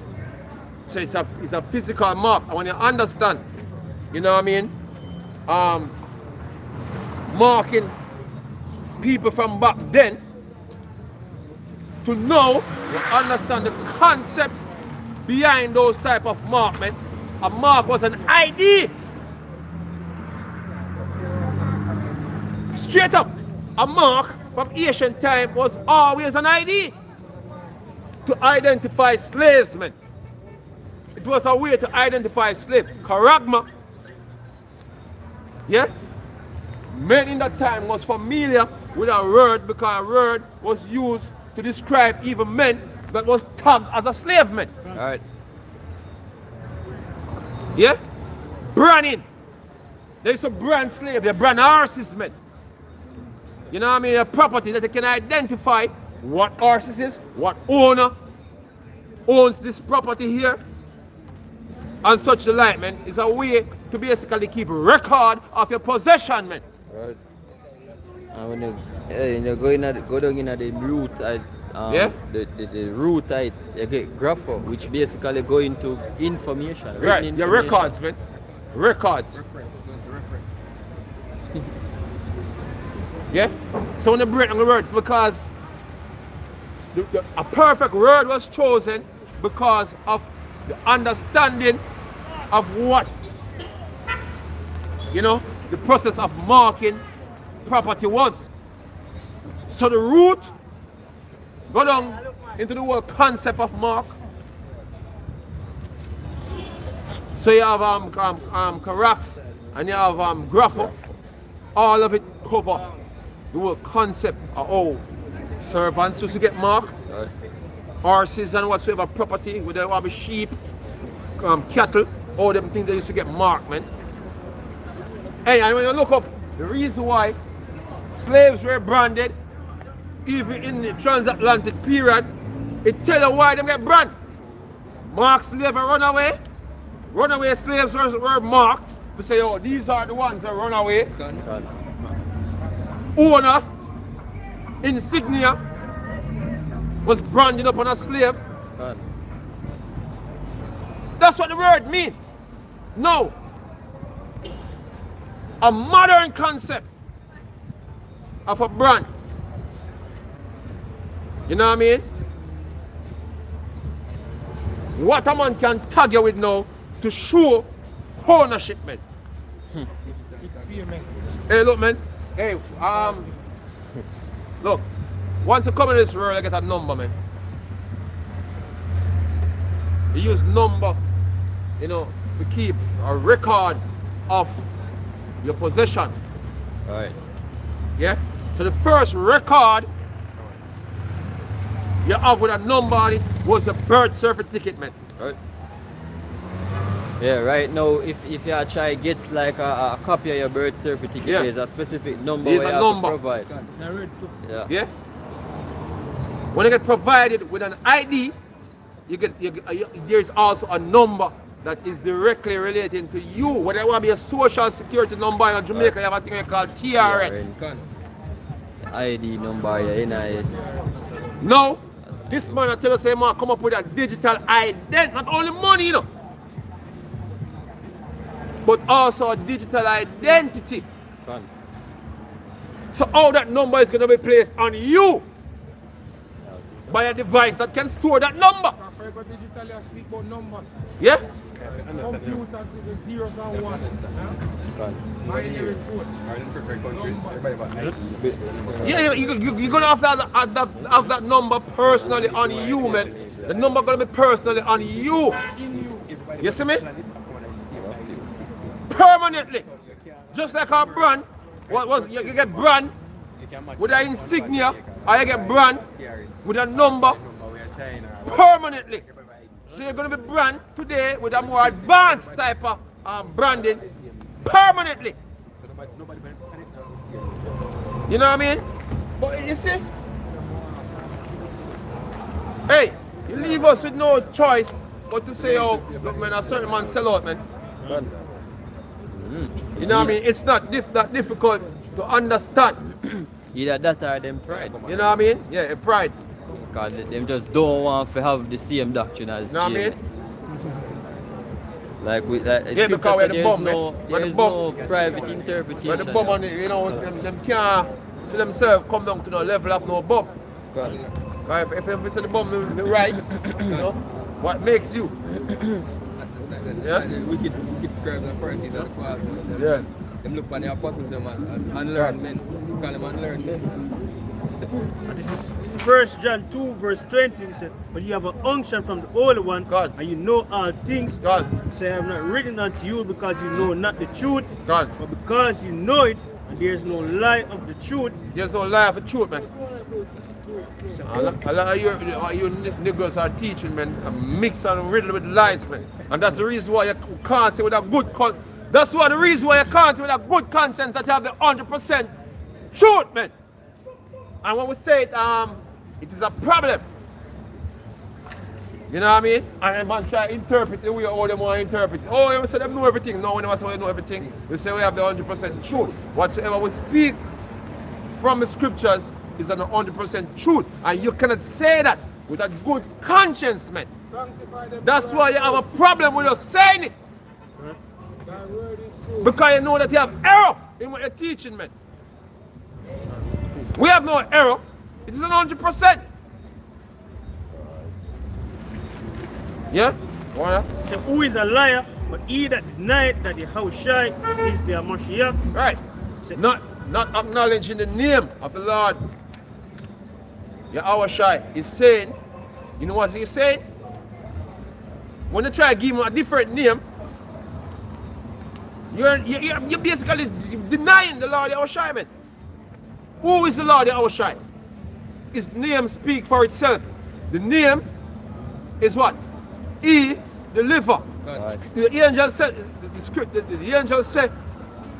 So it's a physical mark. And when you understand, you know what I mean? Marking people from back then, to know, you understand the concept behind those type of mark, man. A mark was an ID. Straight up, a mark from ancient time was always an ID to identify slaves, man. It was a way to identify slaves. Charagma, yeah? Men in that time was familiar with a word because a word was used to describe even men that was tagged as a slave man. Alright. Yeah? Branding. They used to brand slaves, they brand horses, man. You know what I mean? A property that they can identify what horses is, what owner owns this property here, and such the like, man. It's a way to basically keep record of your possession, man. Right. And when you go down in the root, Yeah? the root, you get grapho, which basically go into information. Right, written your information. records, man. Records. Reference, going to reference. Yeah? So when you break down the word, because a perfect word was chosen because of the understanding of what, you know, the process of marking property was. So the root go down into the whole concept of mark. So you have Carax and you have Grapho. All of it cover the whole concept of how servants used to get marked, Right. horses and whatsoever property, whether it was sheep, cattle, all them things they used to get marked, man. Hey, and when you look up the reason why slaves were branded, even in the transatlantic period, it tell you why they get branded. Marked slave and runaway. Runaway slaves were marked to say, oh, these are the ones that run away. Right. Owner, insignia, was branded upon a slave. Right. That's what the word means. No. A modern concept of a brand. You know what I mean? What a man can tag you with now to show ownership, man. Hey, look, man. Hey, look. Once you come in this world, you get a number, man. You use number, you know, to keep a record of your possession. Right. Yeah? So the first record you have with a number on it was a birth certificate, man. Right. Yeah, right now, if you try get like a copy of your birth certificate, Yeah. there's a specific number There's where a you have number. to provide. Yeah. Yeah? When you get provided with an ID, there's also a number that is directly relating to you. Whether it want to be a social security number in Jamaica, you have a thing called TRN. ID number, your NIS. No, this man I tell us, say, man, come up with a digital identity, not only money, you know, but also a digital identity. Fun. So how that number is going to be placed on you by a device that can store that number. Digitally, I speak about numbers. Yeah? Computers with the zeros and ones. Fun. Binary code. Yeah, you're going to have that number personally on you, man. The number going to be personally on you. You see me? Permanently. Just like our brand. You get brand with an insignia, or you get brand with a number permanently. So you're going to be brand today with a more advanced type of branding permanently. You know what I mean? But you see, hey, you leave us with no choice but to say, oh, look, man, a certain man sell out, man. You know what I mean? It's not that difficult to understand. Either that or them pride. You know what I mean? Yeah, pride. Because them just don't want to have the same doctrine as Know what I mean? James. Like Yeah, scripture because we're said the bum, man. We're there's the no bum. private interpretation. But the bum on it, you know, them can't see themselves come down to no level of no bum. God. Because if it's the bum, the right, you know, what makes you? Yeah? Wicked scribes and Pharisees and the past. Yeah. Them look on the apostles them as unlearned men. You call them unlearned men. And this is 1 John 2 verse 20. He said, but you have an unction from the Holy One, God. and you know all things. God. Say, I have not written unto you because you know not the truth, God. but because you know it, and there is no lie of the truth. There's no lie of the truth, man. A lot of you niggas are teaching, man, a mix and riddle with lies, man. And that's the reason why you can't say with a good conscience. That's why the reason why you can't say with a good conscience that you have the 100% truth, man. And when we say it, it is a problem. You know what I mean? And man try to interpret the way all them want to interpret. Oh, you say them know everything. No, we never say we know everything. We say we have the 100% truth. Whatsoever we speak from the scriptures is an 100% truth. And you cannot say that with a good conscience, man. That's why you have a problem with us saying it. Because you know that you have error in what you're teaching, man. We have no error. It is an 100%. Yeah? So who is a liar? But he that denied that Yahawashi is the Mashiach. Right. Not acknowledging the name of the Lord. Yahawashi is saying, you know what he's saying? When you try to give him a different name, you're basically denying the Lord Yahawashi, man. Who is the Lord Yahawashi? His name speaks for itself. The name is what? He deliver. God. The angel said, the angel said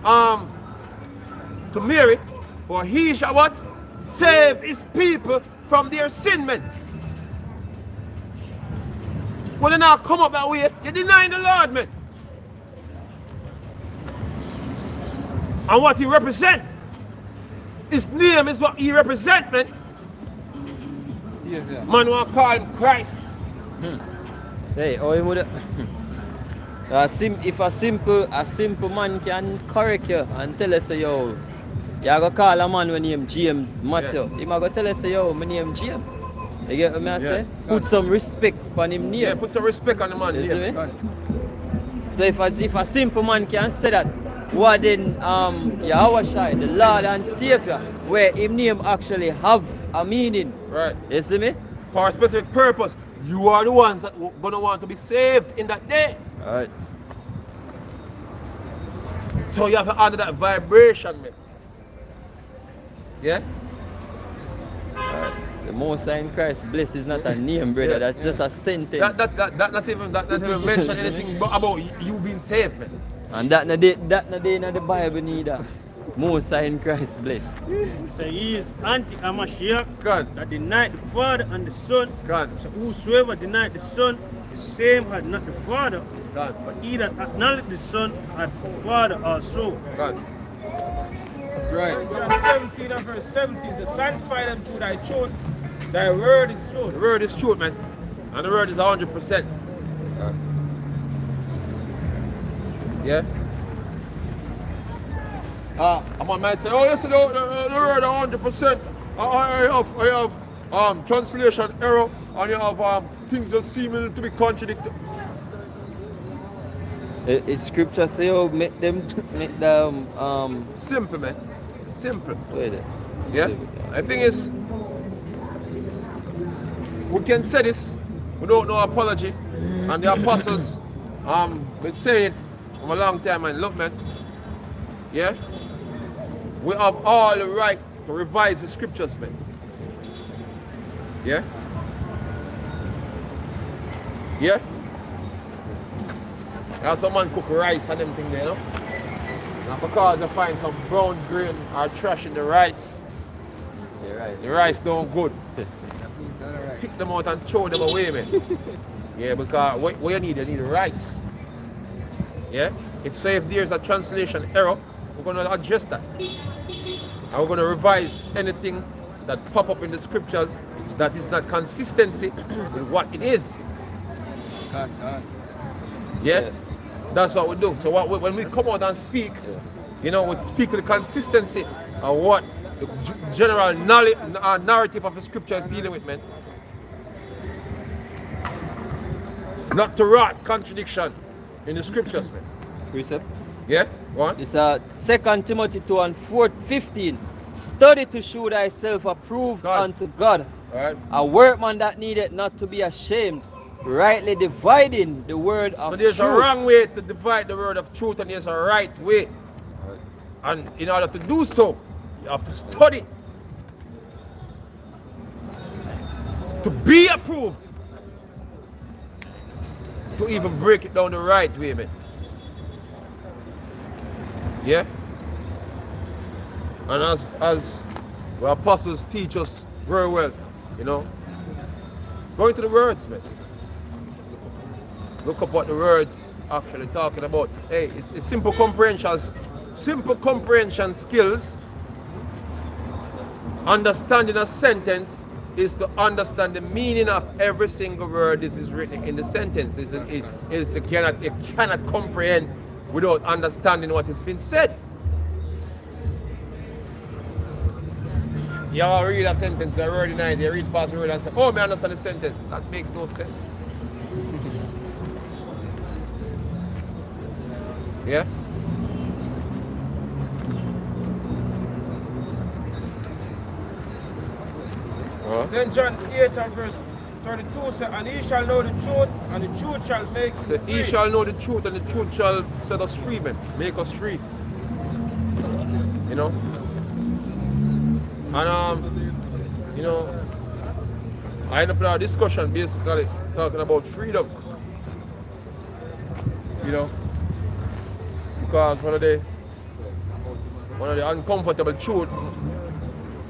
to Mary, for he shall what? Save his people from their sin, man. When you now come up that way, you're denying the Lord, man. And what he represent? His name is what he represent, man. Man want to call him Christ. Hey, oh, you would if a simple man can correct you and tell us, yo, you go call a man when name James Matthew. He might go tell us, yo, my name James. You get what I say? Put some respect on him name. Yeah, put some respect on the man. You see me? Yeah. So if a simple man can say that, what then Yahawashi, the Lord and Savior, where his name actually have a meaning. Right. You see me? For a specific purpose. You are the ones that gonna want to be saved in that day. Alright. So you have to honor that vibration, man. Yeah? The Most High in Christ bless is not a name, brother. That's just a sentence. That not even mention anything about you being saved, man. And that not in the Bible neither. Most High in Christ bless. So he is anti-Mashiach God. that denied the Father and the Son. God. So whosoever denied the Son, the same had not the Father. God. But he that acknowledged the Son had the Father also. God. Right. John 17 and verse 17 to sanctify them through thy truth. Thy word is truth. The word is truth, man. And the word is 100%. Yeah? I might say, oh, yes, the word 100%. I have translation error, and you have things that seem to be contradicted. It's scripture say, oh, make them Simple, man. Simple. wait. Yeah? The thing is, we can say this without no apology, and the apostles been saying it for a long time, and look, man. Yeah? We have all the right to revise the scriptures, man. Yeah? Yeah? Now someone cook rice and them thing there, you know? Now because they find some brown grain or trash in the rice, Say right. the rice don't good. Pick them out and throw them away, man. Yeah, because what you need rice. Yeah? So if there's a translation error, we're going to adjust that. And we're going to revise anything that pop up in the scriptures that is not consistency with what it is. Yeah? That's what we do. So when we come out and speak, we speak with the consistency of what the general knowledge, narrative of the scripture is dealing with, man. Not to write contradiction in the scriptures, man. Precept. Yeah? Go on. It's 2 Timothy 2 and 15. Study to show thyself approved unto God. Right. A workman that needed not to be ashamed, rightly dividing the word of truth. So there's a wrong way to divide the word of truth, and there's a right way. And in order to do so, you have to study to be approved, to even break it down the right way, man. Yeah? And as the apostles teach us very well, go into the words, man. Look up what the words actually talking about. Hey, it's simple comprehension skills. Understanding a sentence is to understand the meaning of every single word that is written in the sentence. You cannot comprehend without understanding what has been said. You all read a sentence, you read it, you read past the word and say, oh, I understand the sentence. That makes no sense. Yeah? St. John 8 and verse 32 says, and he shall know the truth, and the truth shall make us free. He shall know the truth, and the truth shall set us free, man. Make us free. And I end up in our discussion basically talking about freedom. Because one of the uncomfortable truths,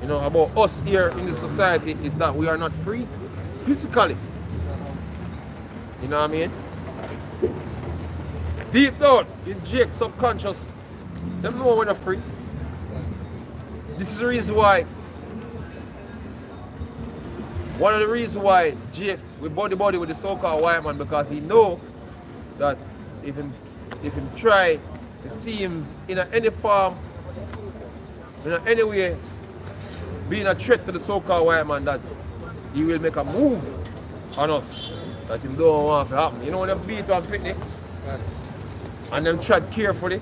about us here in the society is that we are not free physically. You know what I mean? Deep down in Jake's subconscious, them know we're not free. This is the reason why. One of the reasons why Jake we body with the so-called white man, because he know that if him try to see him in any form, in any way, being a threat to the so-called white man, that he will make a move on us that him don't want to happen. You know when them beat on picnic and them tread carefully,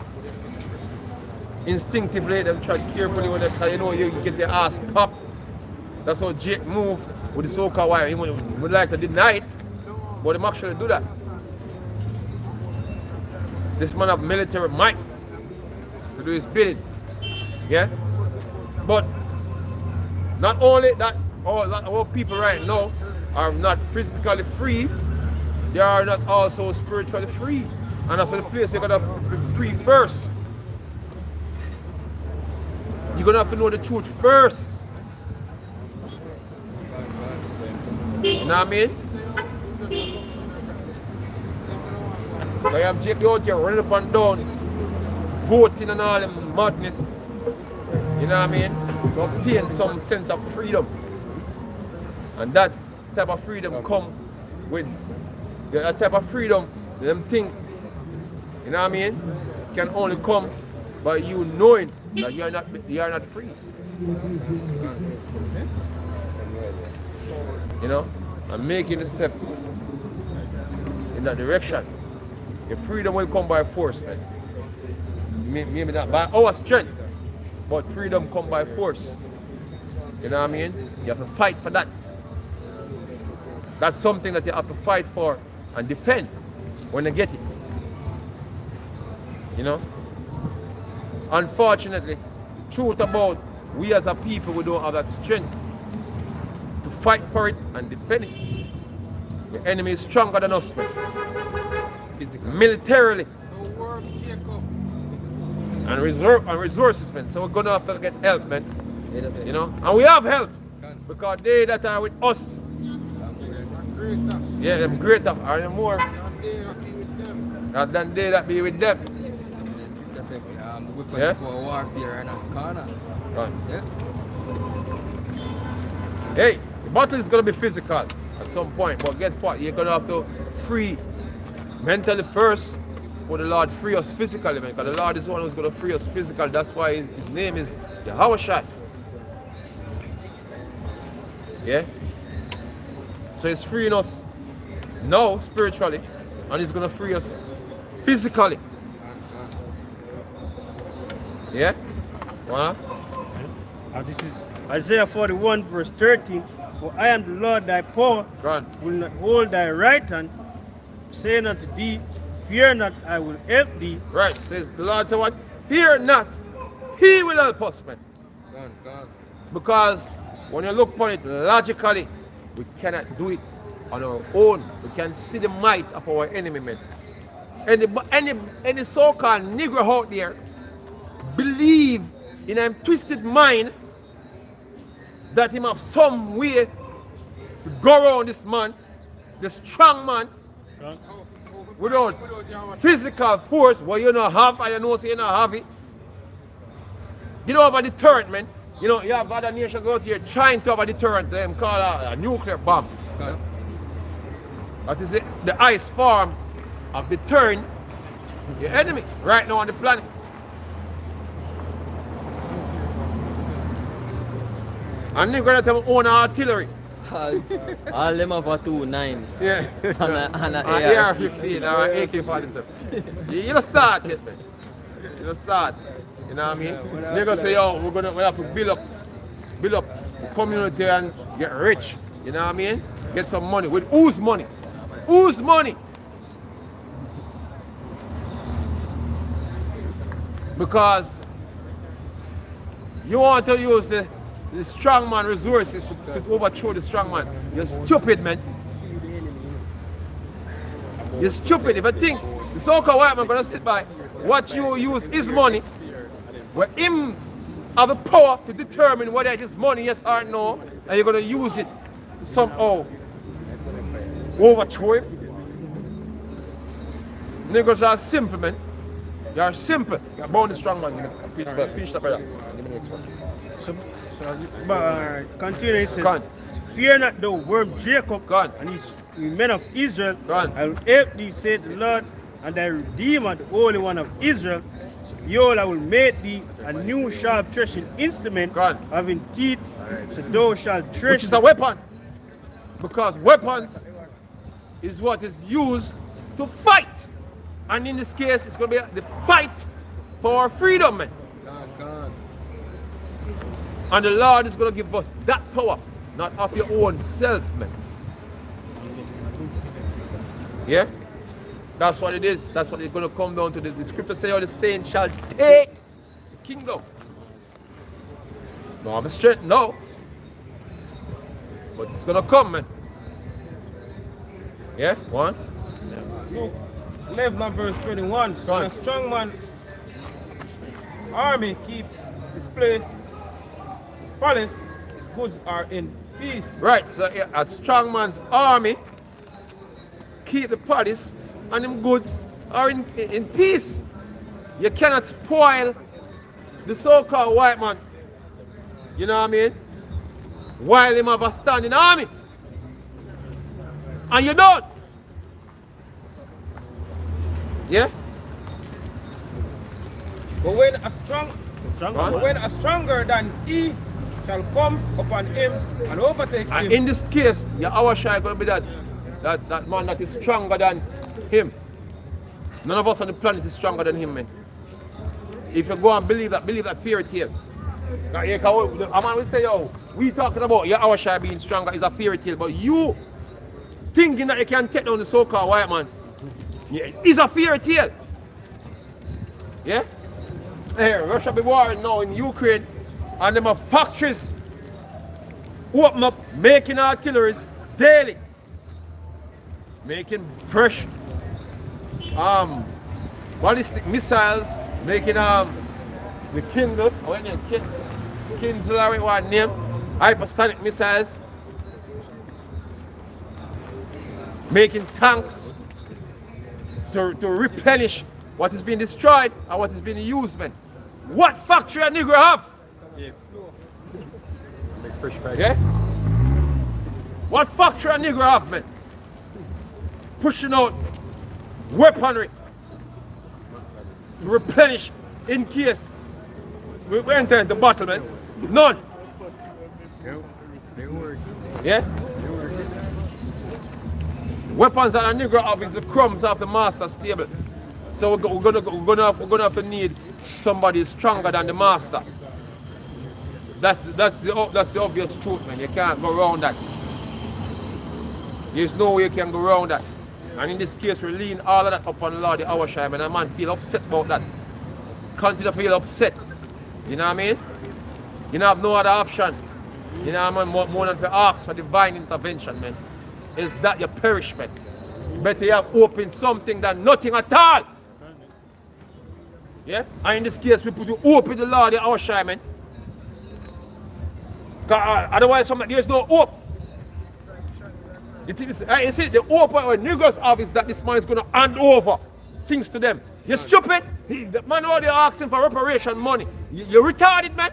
instinctively, them tread carefully when you get your ass popped. That's how Jake move with the so-called white man. He would like to deny it, but him actually do that. This man have military might to do his bidding. Yeah? But not only that, all people right now are not physically free, they are not also spiritually free. And that's the place you're gonna be free first. You're gonna have to know the truth first. You know what I mean? I have Jake out here running up and down, voting and all them madness. You know what I mean? To obtain some sense of freedom. And that type of freedom come with that type of freedom, them think, you know what I mean, can only come by you knowing that you are not free. You know? And making the steps in that direction. Your freedom will come by force, man. Maybe not by our strength, but freedom come by force. You know what I mean? You have to fight for that. That's something that you have to fight for and defend when you get it. You know? Unfortunately, the truth about we as a people, we don't have that strength to fight for it and defend it. The enemy is stronger than us, man. Militarily. And resources, man. So we're gonna have to get help, man. You know? And we have help. Because they that are with us, yeah, them greater are them more than they that be with them. The weapon Yeah? for warfare and a corner. Right. Yeah. Hey, the battle is going to be physical at some point, but guess what? You're going to have to free mentally first for the Lord free us physically, man. Because the Lord is the one who's going to free us physically. That's why his name is Yahawashi. Yeah? So he's freeing us now spiritually, and he's going to free us physically. Yeah? Voilà. This is Isaiah 41 verse 13. For I am the Lord thy power, will not hold thy right hand, saying unto thee, fear not, I will help thee. Right, says the Lord said what? Fear not, he will help us, man. Because when you look upon it logically, we cannot do it on our own. We can see the might of our enemy, man. Any so-called Negro out there believe in a twisted mind that him have some way to go around this man, the strong man, without physical force, what you don't have, and you know say you don't have it. You don't have a deterrent, man. You know, you have other nations out here trying to have a deterrent, them call a nuclear bomb. Okay. That is the ice form of deterring your enemy right now on the planet. And they're going to own artillery. All them have a 2-9. Yeah. and a AR-15 or AK-47. You don't start yet, man. You don't start. You know what I mean? They're going to say, yo, we have to build up the community and get rich. You know what I mean? Get some money. With whose money? Whose money? Because you want to use the strongman resources to overthrow the strongman. You're stupid, man. You're stupid. If I think the so-called white man gonna sit by, what you use his money, where him have the power to determine whether it is money, yes or no, and you're gonna use it to somehow overthrow him. Niggas are simple, man. You are simple. You're born the strong man. Finish that brother. Give me the next one. Continue, it says, fear not thou worm Jacob and his men of Israel. I will help thee, said the Lord, and thy Redeemer, the Holy One of Israel. Behold, I will make thee a new sharp threshing instrument, having teeth, so thou shalt thresh. Which is a weapon. Because weapons is what is used to fight. And in this case, it's going to be the fight for our freedom, man. And the Lord is going to give us that power, not of your own self, man. Yeah? That's what it is. That's what it's going to come down to. The scripture says, "All the saints shall take the kingdom." No, I'm straight, no. But it's going to come, man. Yeah? One. Luke 11 verse 21. When a strong man army keep his place, his palace, his goods are in peace. Right, so a strong man's army keep the palace and them goods are in peace. You cannot spoil the so-called white man. You know what I mean? While him have a standing army. And you don't. Yeah? But when a stronger than he shall come upon him and overtake him. And in this case, Yahawashi is going to be that man that is stronger than him. None of us on the planet is stronger than him, man. If you go and believe that fairy tale. A man will say, yo, we talking about Yahawashi being stronger is a fairy tale, but you thinking that you can take down the so-called white man, yeah, it's a fairy tale. Yeah? Hey, Russia be warring now in Ukraine, and them have factories open up making artilleries daily. Making fresh ballistic missiles, making the Kindle, Kindle or what name, hypersonic missiles, making tanks to replenish what is being destroyed and what is being used, man. What factory a Negro have? Make fresh factory. Yeah? What factory a nigger have, man? Pushing out weaponry. Replenish in case we enter the battle, man. None. Yeah? Weapons that a nigger have is the crumbs of the master's table. So we're gonna have to need somebody stronger than the master. That's the obvious truth, man. You can't go around that. There's no way you can go around that. And in this case, we lean all of that upon the Lord Yahawashi, and a man feel upset about that. Continue to feel upset. You know what I mean? You don't have no other option. You know what I mean? More than to ask for divine intervention, man. Is that your perishment? Better you have opened something than nothing at all. Yeah? And in this case, we put to open the Lord Yahawashi, man. Otherwise, there's no hope. You see, the hope what niggas have is that this man is going to hand over things to them. You're stupid. The man already asking for reparation money. You're retarded, man.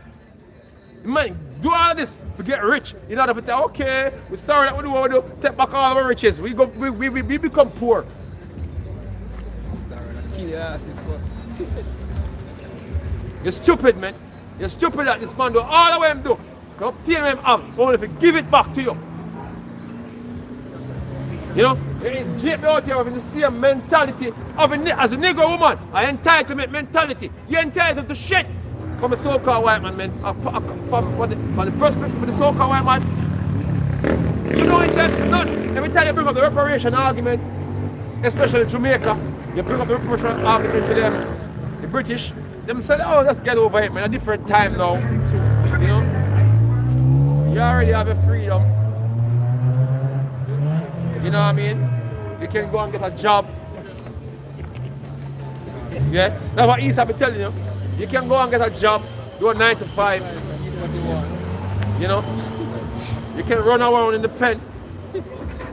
Man, do all of this to get rich. In order to say, okay, we're sorry that we do what we do. Take back all our riches. We become poor. Sorry, kill your asses first. You're stupid, man. You're stupid that this man do all the way him do. Come obtain him up, only if he give it back to you. You know, Jake out here having the same mentality of as a nigger woman, an entitlement mentality. You're entitled to shit. From a so-called white man, from the perspective of the so-called white man, you know entitled none. Every time you bring up the reparation argument, especially Jamaica, you bring up the reparation argument to them, the British, them say, oh, let's get over it, man. A different time now. You know, you already have your freedom. You know what I mean? You can go and get a job. Yeah? That's what East have been telling you. You can go and get a job, do a 9 to 5. You know? You can run around in the pen.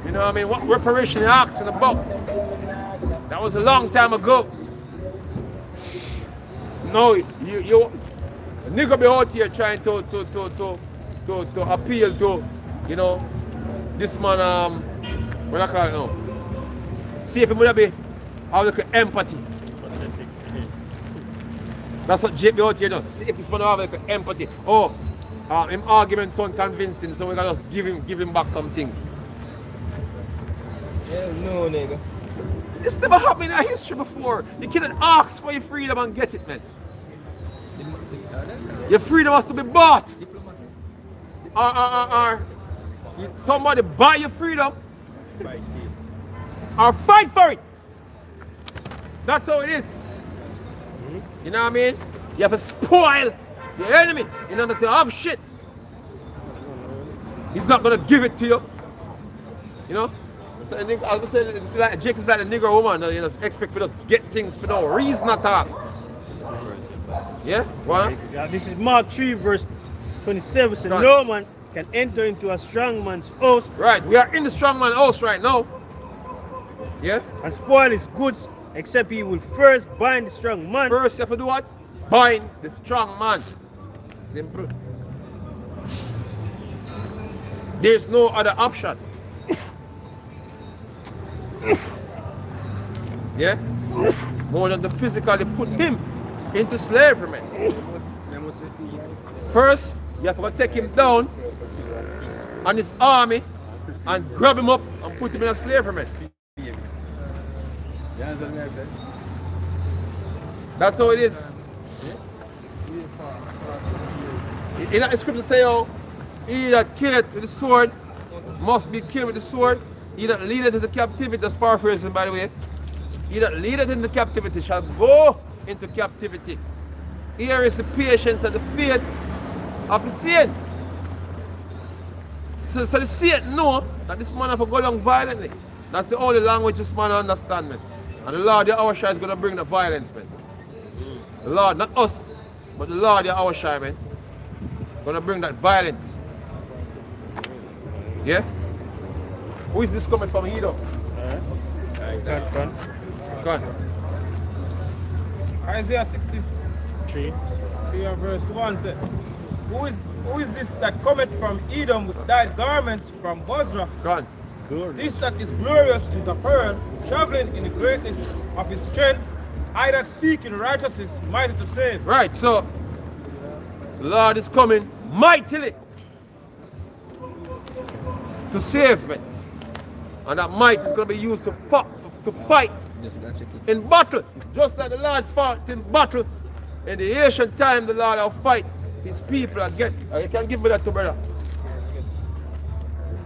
You know what I mean? What reparation you're asking about? That was a long time ago. No, a nigga be out here trying to appeal to, you know, this man, what I call it now? See if it would be how look at empathy. That's what Jake be out here does. See if this man have like empathy. Oh, him argument sound convincing, so we gotta just give him back some things. Hell no, nigga. This never happened in history before. You cannot ask for your freedom and get it, man. Your freedom has to be bought. Or somebody buy your freedom or fight for it. That's how it is. You know what I mean? You have to spoil the enemy in order to have shit. He's not gonna give it to you. You know? So I think I was saying it's like Jake is like a nigger woman, you know, expect for us to get things for no reason at all. Yeah? What? Yeah, this is Mark 3 verse 27. So no man can enter into a strong man's house. Right, we are in the strong man's house right now. Yeah? And spoil his goods, except he will first bind the strong man. First you have to do what? Bind the strong man. Simple. There's no other option. Yeah? More than to physically put him into slavery, man. First, you have to take him down on his army and grab him up and put him in a slavery, man. That's how it is. In the scripture say, oh, he that killeth with the sword must be killed with the sword. He that leadeth into captivity, that's paraphrasing by the way. He that leadeth into captivity shall go into captivity. Here is the patience and the faith of the saint. So the saint know that this man have to go along violently. That's the only language this man understands, man. And the Lord Yahawashi is going to bring the violence, man. The Lord, not us, but the Lord Yahawashi, man, going to bring that violence. Yeah? Who is this coming from here, though? Go on. Isaiah 63 verse 1 said, Who is this that cometh from Edom with dyed garments from Bozrah? God. This that is glorious in his apparel, traveling in the greatness of his strength, I that speak in righteousness, mighty to save. Right, so the Lord is coming mightily to save me. And that might is going to be used to fight in battle. Just like the Lord fought in battle in the ancient time, the Lord will fight his people again. You can give me that to brother.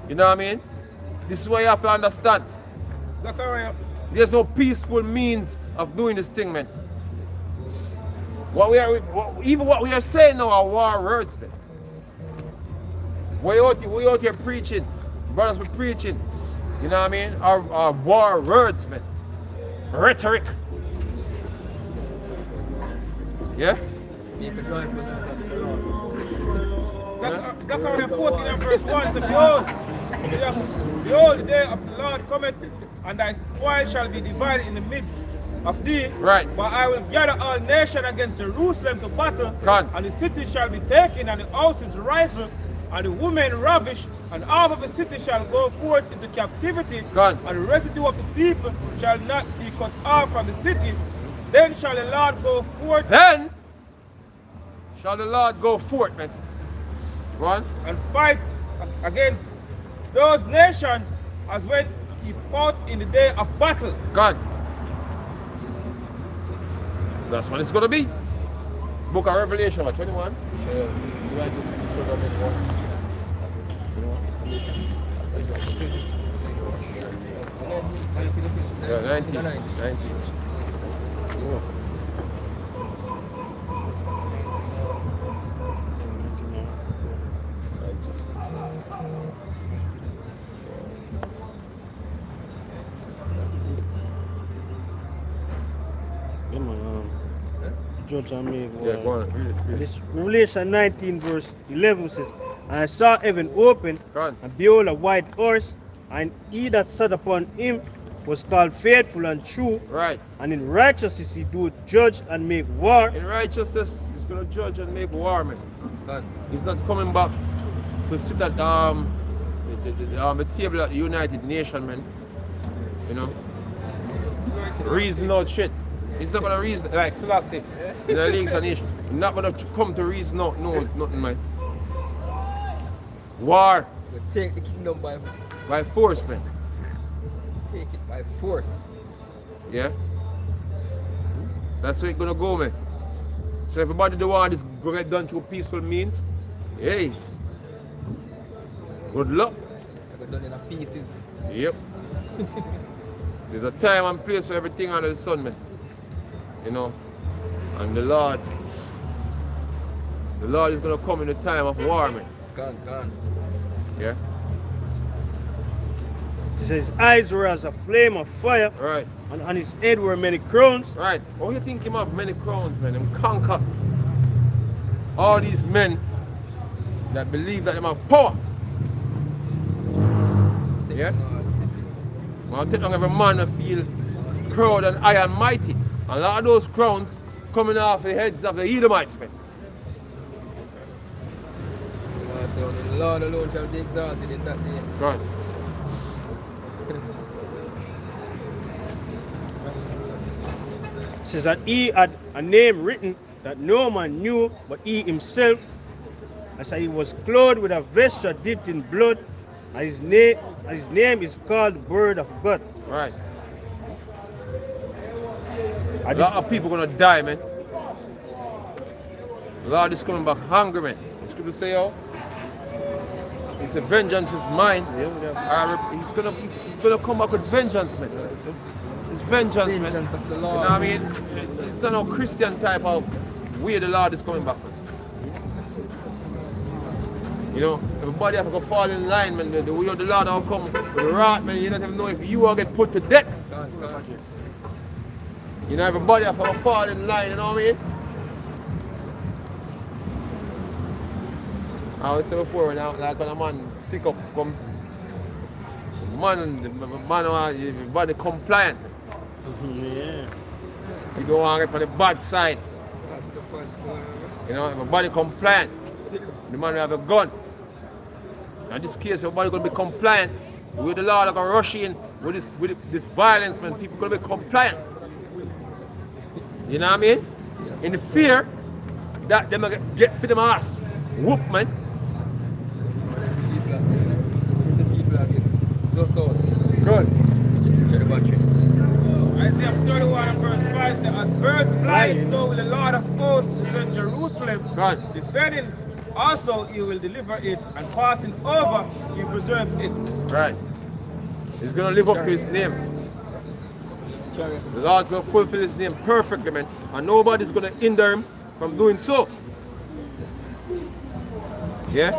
You know what I mean? This is what you have to understand. Zachariah. There's no peaceful means of doing this thing, man. Even what we are saying now are war words, man. We out here preaching. Brothers be preaching. You know what I mean? Our war words, man. Rhetoric. Yeah? Zechariah 14 and verse 1 says, Behold, the day of the Lord cometh, and thy spoil shall be divided in the midst of thee. Right. But I will gather all nations against Jerusalem to battle, and the city shall be taken, and the houses rifled, and the women ravished, and half of the city shall go forth into captivity, and the residue of the people shall not be cut off from the city. Then shall the Lord go forth. Then shall the Lord go forth, man. One. And fight against those nations as when he fought in the day of battle. God. That's what it's going to be. Book of Revelation, what, 21? Yeah, 19. 19. Oh. Judge and make Yeah, go on. Read it. This Revelation 19 verse 11 says, And I saw heaven open, and behold a white horse, and he that sat upon him was called faithful and true. Right. And in righteousness he do judge and make war. In righteousness he's going to judge and make war, man. He's not coming back to sit at the table at the United Nations, man. You know? Reason out shit. He's not gonna reason like Selassie in the Leagues of Nations. He's not gonna come to reason out nothing, man. War. You take the kingdom by force, man. Take it by force. Yeah. That's how it's gonna go, man. So everybody do want this gonna get done through peaceful means. Hey. Good luck. Get done in pieces. Yep. There's a time and place for everything under the sun, man. You know, and the Lord is gonna come in a time of war, man. Gone. Yeah. He says his eyes were as a flame of fire. Right. And on his head were many crowns. Right. Oh, you think him have many crowns, man? Him conquer all these men that believe that they have power. Yeah. I'll take down every man that feel proud and high and mighty. And a lot of those crowns coming off the heads of the Edomites, man. So the Lord alone shall be exalted in that day. Right. Says that he had a name written that no man knew but he himself. As he was clothed with a vesture dipped in blood, and his name is called Word of God. Right. A lot of people gonna die, man. The Lord is coming back hungry, man. The scripture say, oh, he said, vengeance is mine. He's gonna come back with vengeance, man. It's vengeance, man. Of the Lord. You know what I mean? It's not no Christian type of way the Lord is coming back, man. You know, everybody have to fall in line, man. The way of the Lord will come with the wrath, man. You don't even know if you will get put to death. You know, everybody have to fall in line, you know what I mean? I was saying before, when a man stick up, comes, everybody compliant. Yeah. You don't want to get on the bad side. You know, everybody compliant. the man will have a gun. In this case, everybody gonna be compliant with the law, like a rush in with this violence, man. People gonna be compliant. You know what I mean? In the fear that them get for them ass. Whoop, man. Good. Isaiah 31 and verse 5 says, as birds fly, so will the Lord of hosts defend Jerusalem. Right. Defending also he will deliver it, and passing over he preserve it. Right. He's gonna live up to his name. The Lord's gonna fulfill his name perfectly, man. And nobody's gonna hinder him from doing so. Yeah?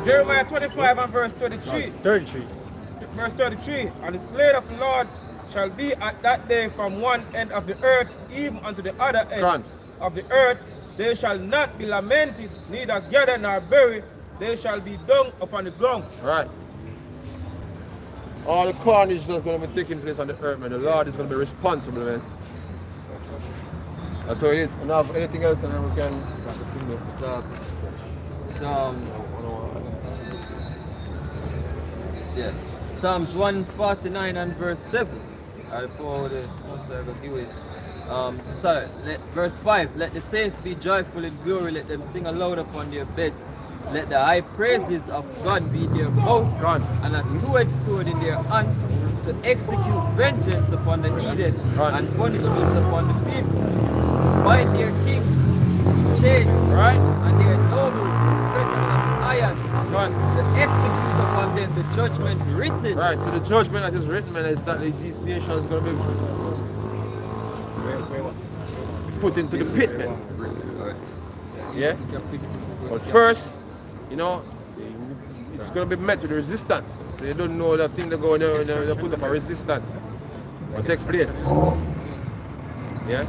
Jeremiah 25 and verse 33. 33. Verse 33. And the slave of the Lord shall be at that day from one end of the earth even unto the other end of the earth. They shall not be lamented, neither gathered nor buried. They shall be dung upon the ground. Right. All the carnage that's going to be taking place on the earth, man, the Lord is going to be responsible, man. That's how it is. And have anything else, and then we can Psalms 149 and verse 7. I pour the verse 5. Let the saints be joyful in glory, let them sing aloud upon their beds. Let the high praises of God be their mouth, and a two-edged sword in their hand, to execute vengeance upon the needed and punishments upon the people. To bind their kings in chains, and their nobles in fetters of iron, to execute upon them the judgment written. Right, so the judgment that is written, man, is that these nations are going to be put into the pit, man. Yeah? But first, you know, it's going to be met with resistance. So you don't know that thing they go there, they put up a resistance will take place. Yeah?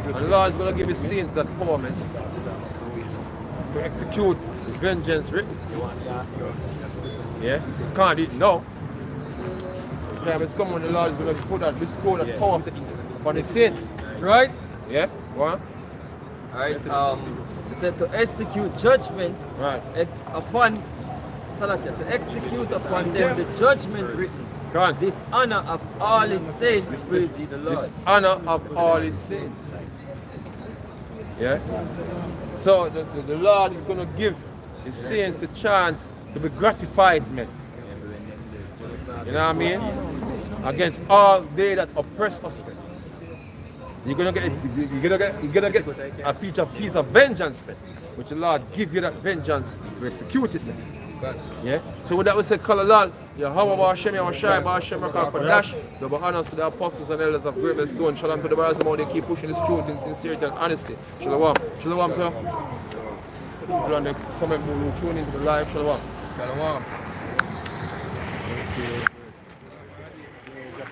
And the Lord is going to give his saints that power, man, to execute the vengeance written. Yeah? You can't do it now. The time is coming when the Lord is going to put that, bestow that power upon his saints. Right? Yeah? Go on. Alright, it said to execute judgment upon to execute upon them the judgment written. This honor of all his saints, praise ye the Lord. This honor of all his saints. Yeah? So the Lord is going to give his saints a chance to be gratified, man. You know what I mean? Against all they that oppress us, man. You're gonna get a piece of vengeance, man. Which the Lord give you that vengeance to execute it, man. Yeah? So with that we say, call the Lord, Yahawashi, Dash, double honors to the apostles and elders of Great Stone. Shalom to the brothers among they keep pushing this truth in sincerity and honesty. Shalom. Shalom to people on the comment board who tune into the live. Shalom. Shalom. Okay.